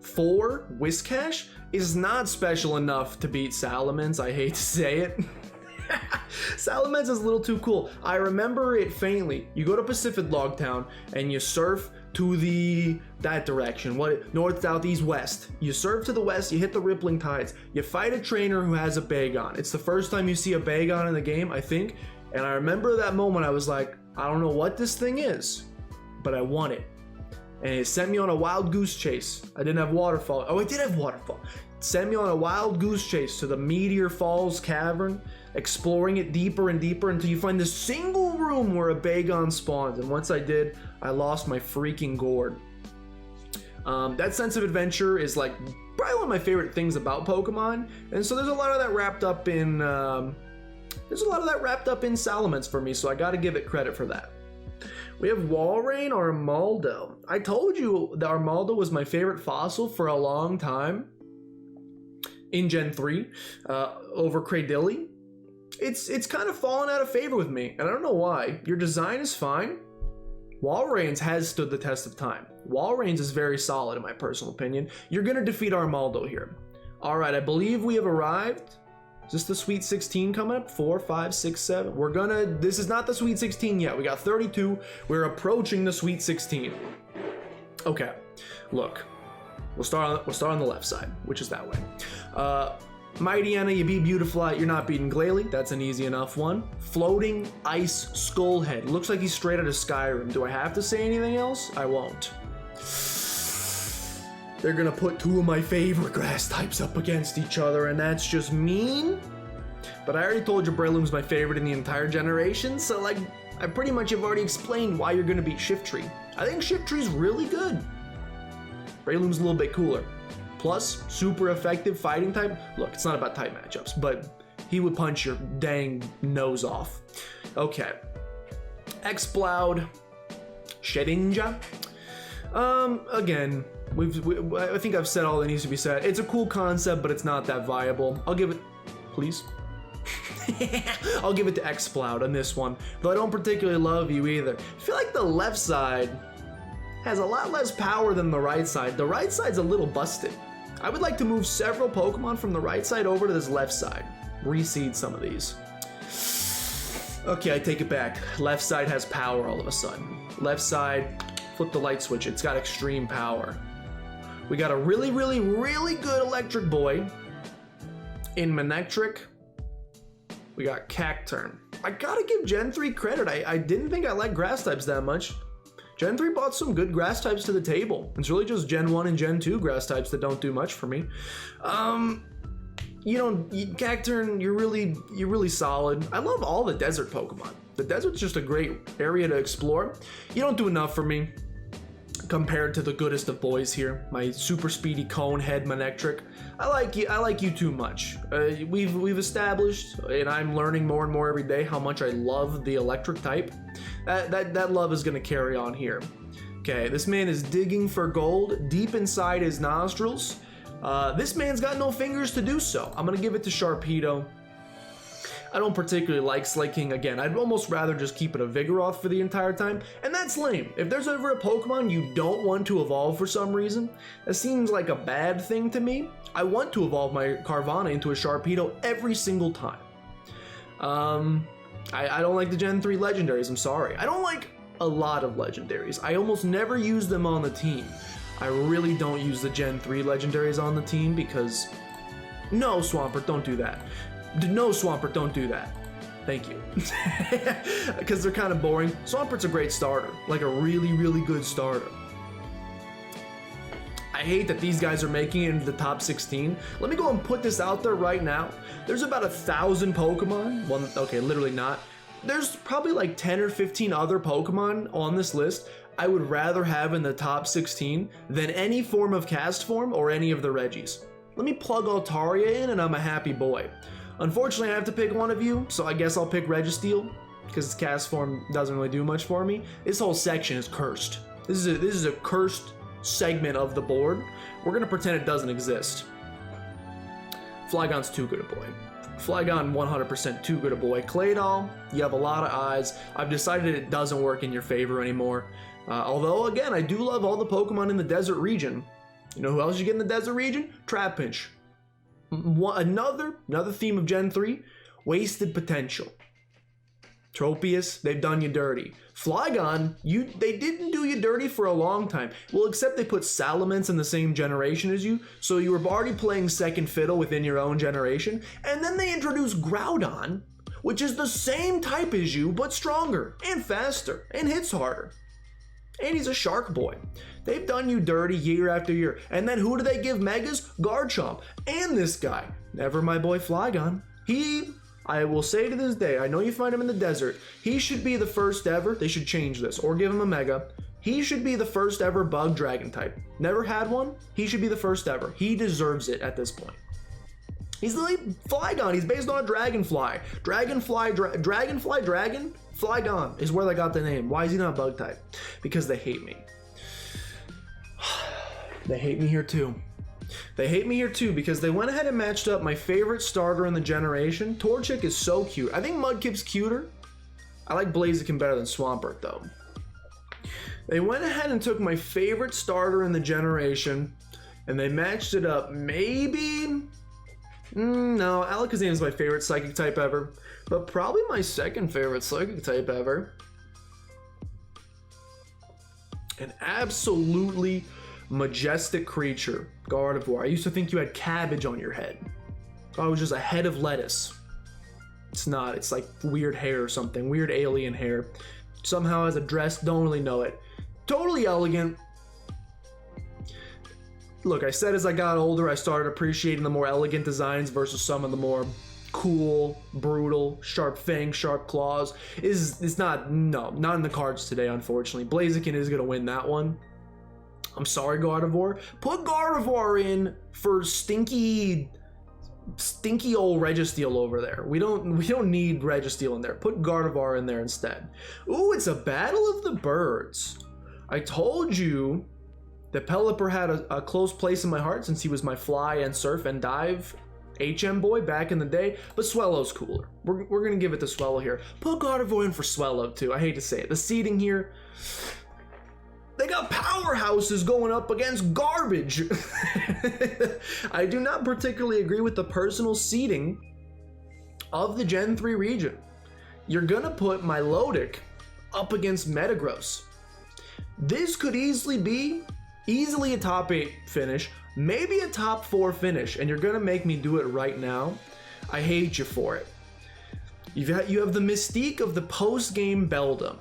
for Whiscash. Is not special enough to beat Salamence. I hate to say it. Salamence is a little too cool. I remember it faintly. You go to Pacific Logtown and you surf to that direction. North, south, east, west. You surf to the west, you hit the rippling tides. You fight a trainer who has a Bagon. It's the first time you see a Bagon in the game, I think. And I remember that moment I was like, I don't know what this thing is, but I want it. And it sent me on a wild goose chase. I didn't have Waterfall. Oh, I did have Waterfall. It sent me on a wild goose chase to the Meteor Falls Cavern, exploring it deeper and deeper until you find this single room where a Bagon spawns. And once I did, I lost my freaking gourd. That sense of adventure is like probably one of of my favorite things about Pokemon, and so there's a lot of that wrapped up in Salamence for me, so I gotta give it credit for that. We have Walrein or Armaldo. I told you that Armaldo was my favorite fossil for a long time in Gen 3 over Cradily. It's kind of fallen out of favor with me, and I don't know why. Your design is fine. Walreign's has stood the test of time. Walreign's is very solid in my personal opinion. You're gonna defeat Armaldo here. All right, I believe we have arrived. Is this the Sweet 16 coming up? 4, 5, 6, 7. This is not the Sweet 16 yet. We got 32. We're approaching the Sweet 16. Okay, look. We'll start on the left side, which is that way. Mightyena, you beat Beautifly. You're not beating Glalie. That's an easy enough one. Floating Ice Skullhead. Looks like he's straight out of Skyrim. Do I have to say anything else? I won't. They're gonna put two of my favorite grass types up against each other, and that's just mean. But I already told you Breloom's my favorite in the entire generation, so like, I pretty much have already explained why you're gonna beat Shiftry. I think Shiftry's really good. Breloom's a little bit cooler. Plus, super effective fighting type. Look, it's not about type matchups, but he would punch your dang nose off. Okay. Exploud Shedinja. Again, I think I've said all that needs to be said. It's a cool concept, but it's not that viable. I'll give it, please. I'll give it to Exploud on this one, though I don't particularly love you either. I feel like the left side has a lot less power than the right side. The right side's a little busted. I would like to move several Pokemon from the right side over to this left side. Reseed some of these. Okay, I take it back. Left side has power all of a sudden. Left side, flip the light switch. It's got extreme power. We got a really, really, really good Electric Boy in Manectric. We got Cacturne. I gotta give Gen 3 credit. I didn't think I liked grass types that much. Gen 3 brought some good grass types to the table. It's really just Gen 1 and Gen 2 grass types that don't do much for me. Cacturne, you're really solid. I love all the desert Pokemon. The desert's just a great area to explore. You don't do enough for me compared to the goodest of boys here. My super speedy cone head Manectric. I like you too much. We've established, and I'm learning more and more every day how much I love the electric type. That love is gonna carry on here. Okay, this man is digging for gold deep inside his nostrils. This man's got no fingers to do so. I'm gonna give it to Sharpedo. I don't particularly like Slaking. Again, I'd almost rather just keep it a Vigoroth for the entire time, and that's lame. If there's ever a Pokemon you don't want to evolve for some reason, that seems like a bad thing to me. I want to evolve my Carvanha into a Sharpedo every single time. I don't like the Gen 3 legendaries, I'm sorry. I don't like a lot of legendaries. I almost never use them on the team. I really don't use the Gen 3 legendaries on the team because... No, Swampert, don't do that. No, Swampert, don't do that. Thank you. Because they're kind of boring. Swampert's a great starter. Like a really, really good starter. I hate that these guys are making it into the top 16. Let me go and put this out there right now. There's about 1,000 Pokemon. Well, okay, literally not. There's probably like 10 or 15 other Pokemon on this list I would rather have in the top 16 than any form of cast form or any of the Regis. Let me plug Altaria in and I'm a happy boy. Unfortunately, I have to pick one of you, so I guess I'll pick Registeel, because its cast form doesn't really do much for me. This whole section is cursed. This is a cursed segment of the board. We're gonna pretend it doesn't exist. Flygon's too good a boy. Flygon 100% too good a boy. Claydol, you have a lot of eyes. I've decided it doesn't work in your favor anymore. Although, again, I do love all the Pokemon in the desert region. You know who else you get in the desert region? Trapinch. Another theme of Gen 3, wasted potential. Tropius, they've done you dirty. Flygon, they didn't do you dirty for a long time. Well, except they put Salamence in the same generation as you, so you were already playing second fiddle within your own generation, and then they introduced Groudon, which is the same type as you, but stronger, and faster, and hits harder. And he's a shark boy. They've done you dirty year after year. And then who do they give Megas? Garchomp. And this guy. Never my boy Flygon. I will say to this day, I know you find him in the desert. He should be the first ever. They should change this. Or give him a Mega. He should be the first ever bug dragon type. Never had one? He should be the first ever. He deserves it at this point. He's the Flygon. He's based on a dragonfly. Dragon? Flygon is where they got the name. Why is he not bug type? Because they hate me. They hate me here too. They hate me here too because they went ahead and matched up my favorite starter in the generation. Torchic is so cute. I think Mudkip's cuter. I like Blaziken better than Swampert though. They went ahead and took my favorite starter in the generation and they matched it up. Maybe... no, Alakazam is my favorite psychic type ever, but probably my second favorite psychic type ever. An absolutely majestic creature, Gardevoir. I used to think you had cabbage on your head. Oh, it was just a head of lettuce. It's not. It's like weird hair or something. Weird alien hair. Somehow has a dress. Don't really know it. Totally elegant. Look, I said as I got older, I started appreciating the more elegant designs versus some of the more cool, brutal, sharp fangs, sharp claws. It's not in the cards today, unfortunately. Blaziken is going to win that one. I'm sorry, Gardevoir. Put Gardevoir in for stinky old Registeel over there. We don't need Registeel in there. Put Gardevoir in there instead. Ooh, it's a battle of the birds. I told you that Pelipper had a close place in my heart since he was my fly and surf and dive HM boy back in the day, but Swellow's cooler. We're gonna give it to Swellow here. Put Gardevoir in for Swellow too. I hate to say it. The seeding here, they got powerhouses going up against garbage. I do not particularly agree with the personal seeding of the Gen 3 region. You're gonna put Milotic up against Metagross. This could easily be a top 8 finish, maybe a top 4 finish, and you're gonna make me do it right now. I hate you for it. You have the mystique of the post-game Beldum.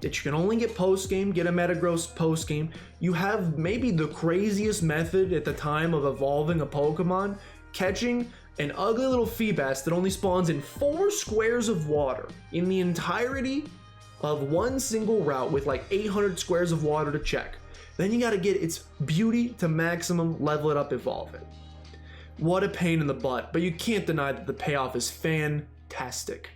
That you can only get post-game, get a Metagross post-game. You have maybe the craziest method at the time of evolving a Pokemon, catching an ugly little Feebas that only spawns in 4 squares of water in the entirety of one single route with like 800 squares of water to check. Then you gotta get its beauty to maximum, level it up, evolve it. What a pain in the butt, but you can't deny that the payoff is fantastic.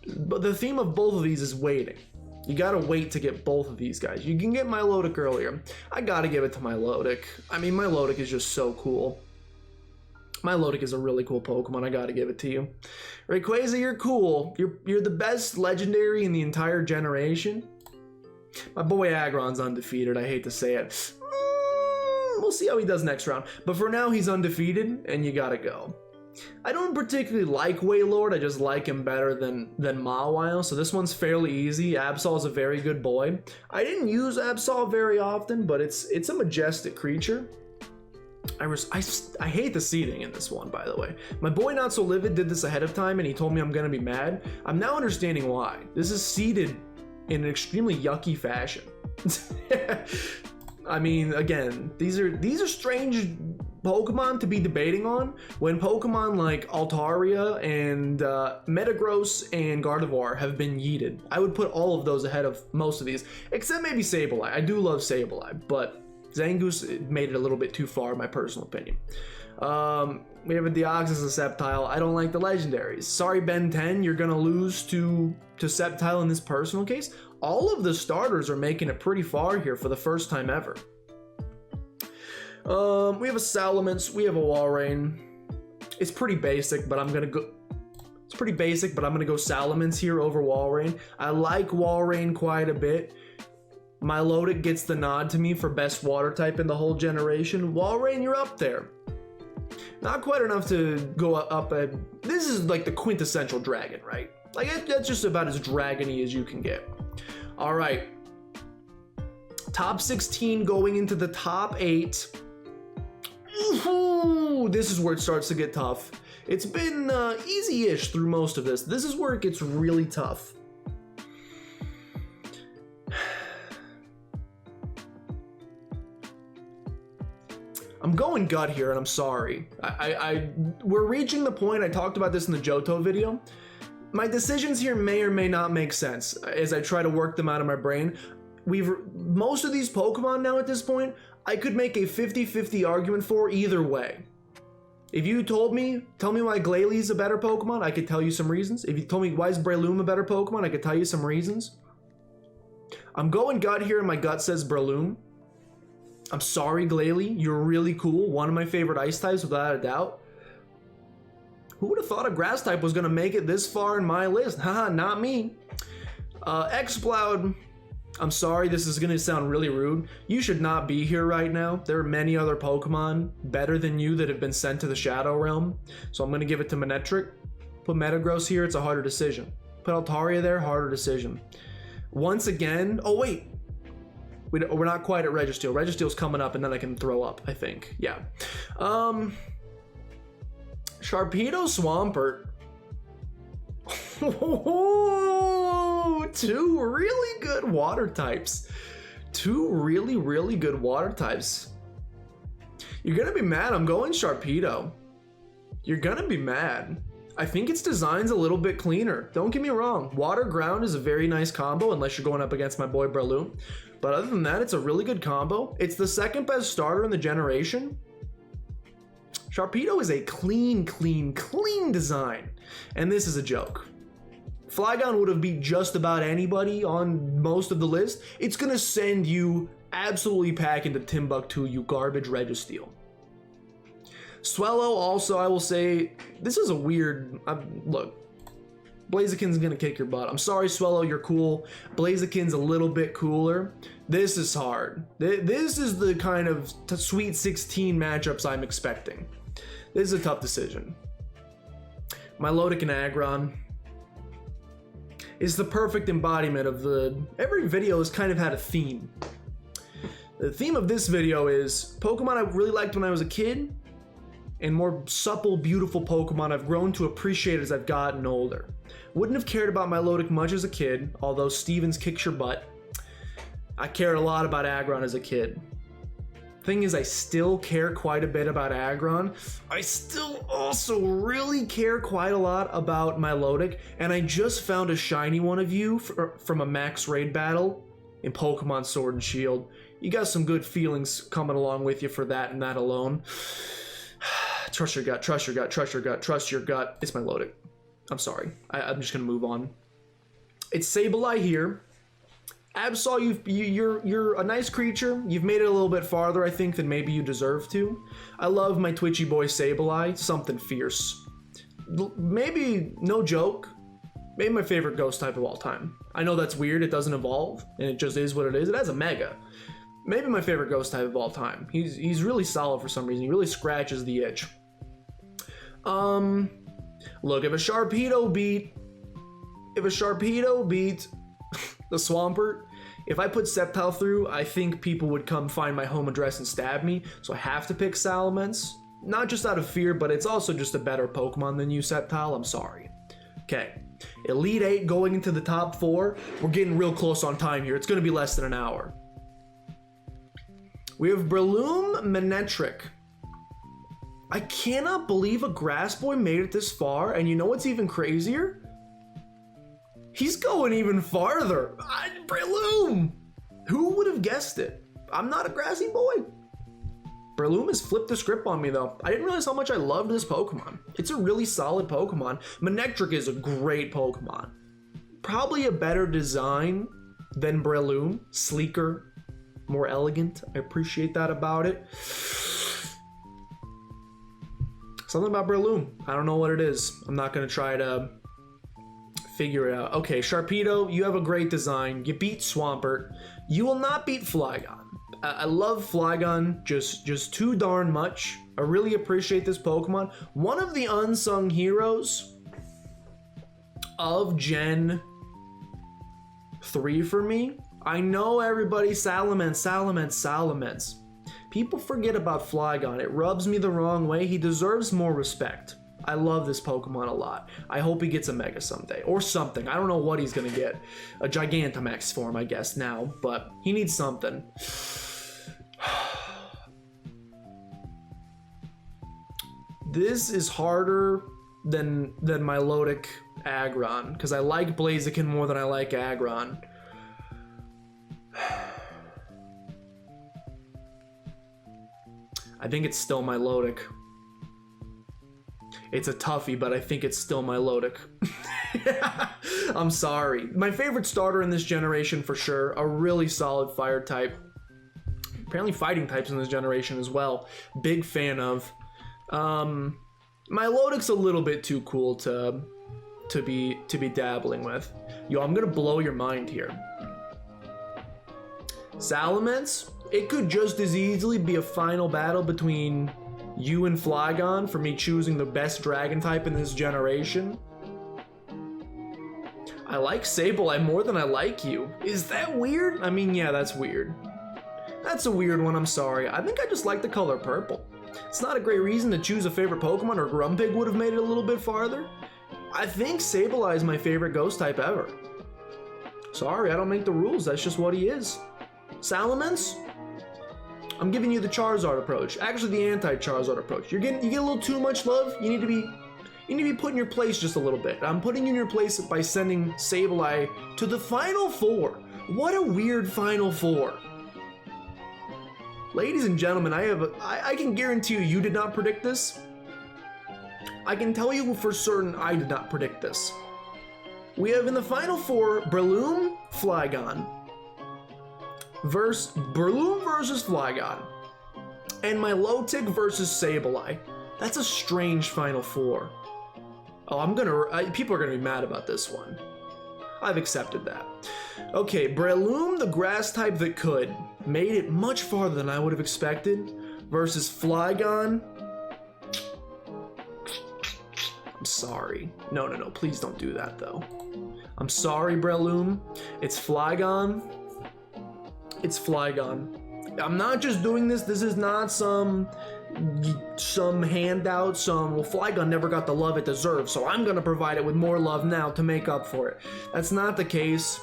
But the theme of both of these is waiting. You gotta wait to get both of these guys. You can get Milotic earlier. I gotta give it to Milotic. I mean, Milotic is just so cool. Milotic is a really cool Pokemon. I gotta give it to you. Rayquaza, you're cool. You're the best legendary in the entire generation. My boy Aggron's undefeated. I hate to say it. We'll see how he does next round. But for now, he's undefeated, and you gotta go. I don't particularly like Wailord. I just like him better than Mawile. So this one's fairly easy. Absol is a very good boy. I didn't use Absol very often, but it's a majestic creature. I hate the seeding in this one, by the way. My boy Not So Livid did this ahead of time, and he told me I'm gonna be mad. I'm now understanding why. This is seeded in an extremely yucky fashion. I mean, again, these are strange Pokemon to be debating on when Pokemon like Altaria and Metagross and Gardevoir have been yeeted. I would put all of those ahead of most of these, except maybe Sableye. I do love Sableye, but Zangoose made it a little bit too far, in my personal opinion. We have a Deoxys, a Sceptile. I don't like the legendaries. Sorry, Ben 10, you're gonna lose to Sceptile in this personal case. All of the starters are making it pretty far here for the first time ever. We have a Salamence, we have a Walrein. It's pretty basic, but I'm gonna go Salamence here over Walrein. I like Walrein quite a bit. Milotic gets the nod to me for best water type in the whole generation. Walrein, you're up there. Not quite enough to go up at... This is like the quintessential dragon, right? Like, that's just about as dragony as you can get. All right. Top 16 going into the top 8. Ooh, this is where it starts to get tough. It's been easy-ish through most of this. This is where it gets really tough. I'm going gut here, and I'm sorry. We're reaching the point, I talked about this in the Johto video. My decisions here may or may not make sense as I try to work them out of my brain. Most of these Pokemon now at this point, I could make a 50-50 argument for either way. If you tell me why Glalie is a better Pokemon, I could tell you some reasons. If you told me why is Breloom a better Pokemon, I could tell you some reasons. I'm going gut here and my gut says Breloom. I'm sorry, Glalie, you're really cool. One of my favorite ice types without a doubt. Who would have thought a grass type was going to make it this far in my list? Haha, not me. Exploud, I'm sorry, this is going to sound really rude. You should not be here right now. There are many other Pokemon better than you that have been sent to the Shadow Realm. So I'm going to give it to Manectric. Put Metagross here, it's a harder decision. Put Altaria there, harder decision. Once again, oh wait. We're not quite at Registeel. Registeel's coming up and then I can throw up, I think. Yeah. Sharpedo, Swampert. Two really good water types. Two really good water types. You're gonna be mad. I'm going Sharpedo. You're gonna be mad. I think its design's a little bit cleaner. Don't get me wrong. Water Ground is a very nice combo unless you're going up against my boy Breloom. But other than that, it's a really good combo. It's the second best starter in the generation. Sharpedo is a clean design. And this is a joke. Flygon would have beat just about anybody on most of the list. It's gonna send you absolutely packing to Timbuktu, you garbage Registeel. Swellow also, I will say, this is a weird, look, Blaziken's gonna kick your butt. I'm sorry, Swellow, you're cool. Blaziken's a little bit cooler. This is hard. This is the kind of Sweet 16 matchups I'm expecting. This is a tough decision. Milotic and Aggron is the perfect embodiment of every video has kind of had a theme. The theme of this video is Pokemon I really liked when I was a kid, and more supple, beautiful Pokemon I've grown to appreciate as I've gotten older. Wouldn't have cared about Milotic much as a kid, although Stevens kicks your butt. I cared a lot about Aggron as a kid. Thing is, I still care quite a bit about Aggron. I still also really care quite a lot about Milotic, and I just found a shiny one of you from a max raid battle in Pokemon Sword and Shield. You got some good feelings coming along with you for that and that alone. Trust your gut, trust your gut, trust your gut, trust your gut. It's Milotic. I'm sorry. I'm just gonna move on. It's Sableye here. Absol, you're a nice creature. You've made it a little bit farther, I think, than maybe you deserve to. I love my twitchy boy Sableye. Something fierce. Maybe, no joke, maybe my favorite ghost type of all time. I know that's weird. It doesn't evolve, and it just is what it is. It has a Mega. Maybe my favorite ghost type of all time. He's really solid for some reason. He really scratches the itch. Look, if a Sharpedo beat the Swampert, if I put Sceptile through, I think people would come find my home address and stab me, so I have to pick Salamence. Not just out of fear, but it's also just a better Pokemon than you, Sceptile. I'm sorry. Okay, Elite 8 going into the top 4. We're getting real close on time here. It's going to be less than an hour. We have Breloom, Manectric. I cannot believe a Grass Boy made it this far, and you know what's even crazier? He's going even farther. Breloom! Who would have guessed it? I'm not a grassy boy. Breloom has flipped the script on me though. I didn't realize how much I loved this Pokemon. It's a really solid Pokemon. Manectric is a great Pokemon. Probably a better design than Breloom. Sleeker, more elegant. I appreciate that about it. Something about Breloom. I don't know what it is. I'm not gonna try to figure it out. Okay, Sharpedo, you have a great design. You beat Swampert. You will not beat Flygon. I love Flygon just too darn much. I really appreciate this Pokemon. One of the unsung heroes of Gen 3 for me. I know everybody, Salamence. People forget about Flygon. It rubs me the wrong way. He deserves more respect. I love this Pokemon a lot. I hope he gets a Mega someday, or something. I don't know what he's gonna get. A Gigantamax form, I guess, now, but he needs something. This is harder than Milotic Aggron, because I like Blaziken more than I like Aggron. I think it's still Milotic. It's a toughie, but I think it's still Milotic. I'm sorry. My favorite starter in this generation for sure. A really solid fire type. Apparently fighting types in this generation as well. Big fan of. Milotic's a little bit too cool to be dabbling with. Yo, I'm gonna blow your mind here. Salamence, it could just as easily be a final battle between you and Flygon for me choosing the best dragon type in this generation. I like Sableye more than I like you. Is that weird? I mean, yeah, that's weird. That's a weird one, I'm sorry. I think I just like the color purple. It's not a great reason to choose a favorite Pokemon, or Grumpig would have made it a little bit farther. I think Sableye is my favorite ghost type ever. Sorry, I don't make the rules, that's just what he is. Salamence? I'm giving you the Charizard approach. Actually, the anti-Charizard approach. You get a little too much love. You need to be put in your place just a little bit. I'm putting you in your place by sending Sableye to the Final Four. What a weird Final Four. Ladies and gentlemen, I can guarantee you did not predict this. I can tell you for certain I did not predict this. We have in the Final Four Breloom, Flygon. Breloom versus Flygon. And Milotic versus Sableye. That's a strange Final Four. Oh, people are gonna be mad about this one. I've accepted that. Okay, Breloom, the grass type that could, made it much farther than I would have expected, versus Flygon. I'm sorry. No, please don't do that though. I'm sorry, Breloom. It's Flygon. It's Flygon. I'm not just doing this. This is not some handout, well, Flygon never got the love it deserves, so I'm gonna provide it with more love now to make up for it. That's not the case.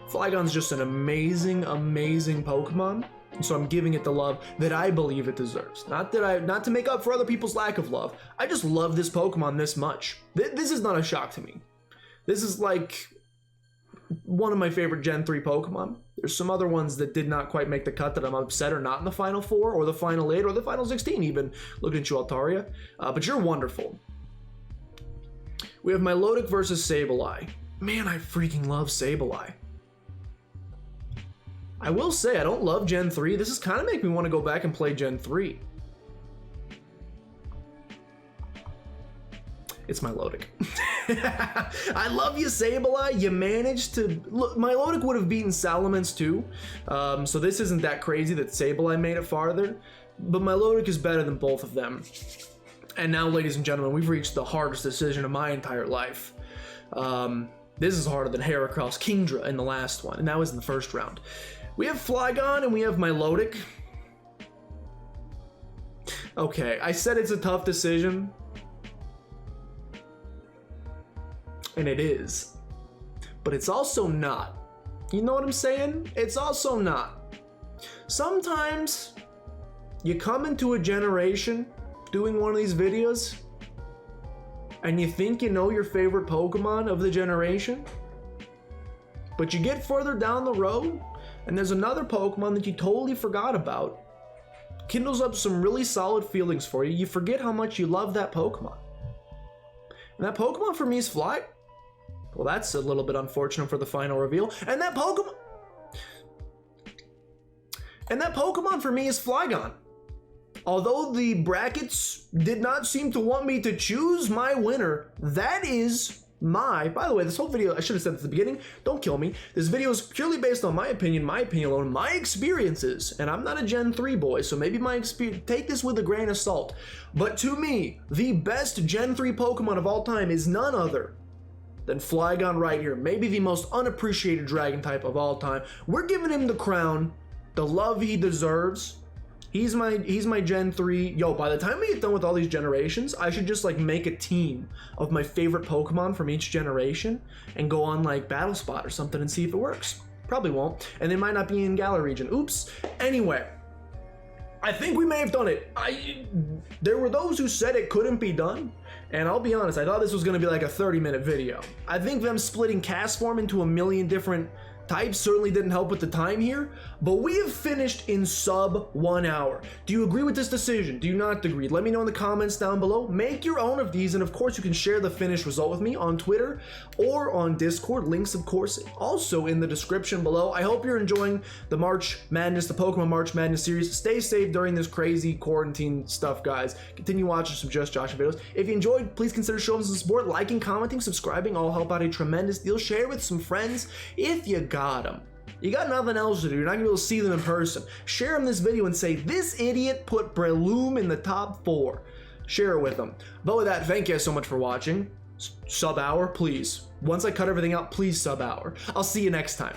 Flygon's just an amazing, amazing Pokemon, so I'm giving it the love that I believe it deserves. Not to make up for other people's lack of love. I just love this Pokemon this much. This is not a shock to me. This is like one of my favorite Gen 3 Pokemon. There's some other ones that did not quite make the cut that I'm upset are not in the Final 4 or the Final 8 or the Final 16 even, looking at you, Altaria. But you're wonderful. We have Milotic versus Sableye. Man, I freaking love Sableye. I will say, I don't love Gen 3. This is kind of making me want to go back and play Gen 3. It's Milotic. I love you, Sableye. You managed to... Look, Milotic would have beaten Salamence too. So this isn't that crazy that Sableye made it farther. But Milotic is better than both of them. And now, ladies and gentlemen, we've reached the hardest decision of my entire life. This is harder than Heracross Kingdra in the last one. And that was in the first round. We have Flygon and we have Milotic. Okay, I said it's a tough decision. And it is. But it's also not. You know what I'm saying? It's also not. Sometimes you come into a generation doing one of these videos and you think you know your favorite Pokemon of the generation, but you get further down the road and there's another Pokemon that you totally forgot about. Kindles up some really solid feelings for you. You forget how much you love that Pokemon. And that Pokemon for me is Fly. Well, that's a little bit unfortunate for the final reveal. And that Pokemon for me is Flygon. Although the brackets did not seem to want me to choose my winner, that is by the way, this whole video, I should have said at the beginning, don't kill me. This video is purely based on my opinion alone, my experiences, and I'm not a Gen 3 boy, so maybe my experience, take this with a grain of salt. But to me, the best Gen 3 Pokemon of all time is none other than Flygon right here. Maybe the most unappreciated dragon type of all time. We're giving him the crown, the love he deserves. He's my Gen 3. Yo, by the time we get done with all these generations, I should just like make a team of my favorite Pokemon from each generation and go on like Battle Spot or something and see if it works. Probably won't. And they might not be in Galar region. Oops. Anyway, I think we may have done it. There were those who said it couldn't be done. And I'll be honest, I thought this was going to be like a 30-minute video. I think them splitting cast form into a million different types certainly didn't help with the time here, but we have finished in sub 1 hour. Do you agree with this decision? Do you not agree? Let me know in the comments down below. Make your own of these, and of course you can share the finished result with me on Twitter or on Discord. Links, of course, also in the description below. I hope you're enjoying the March Madness, the Pokemon March Madness series. Stay safe during this crazy quarantine stuff, guys. Continue watching some Just Josh videos. If you enjoyed, please consider showing some support, liking, commenting, subscribing. All help out a tremendous deal. Share with some friends if you got them. You got nothing else to do. You're not gonna be able to see them in person. Share them this video and say, this idiot put Breloom in the top 4. Share it with them. But with that, thank you guys so much for watching. Sub hour, please. Once I cut everything out, please sub hour. I'll see you next time.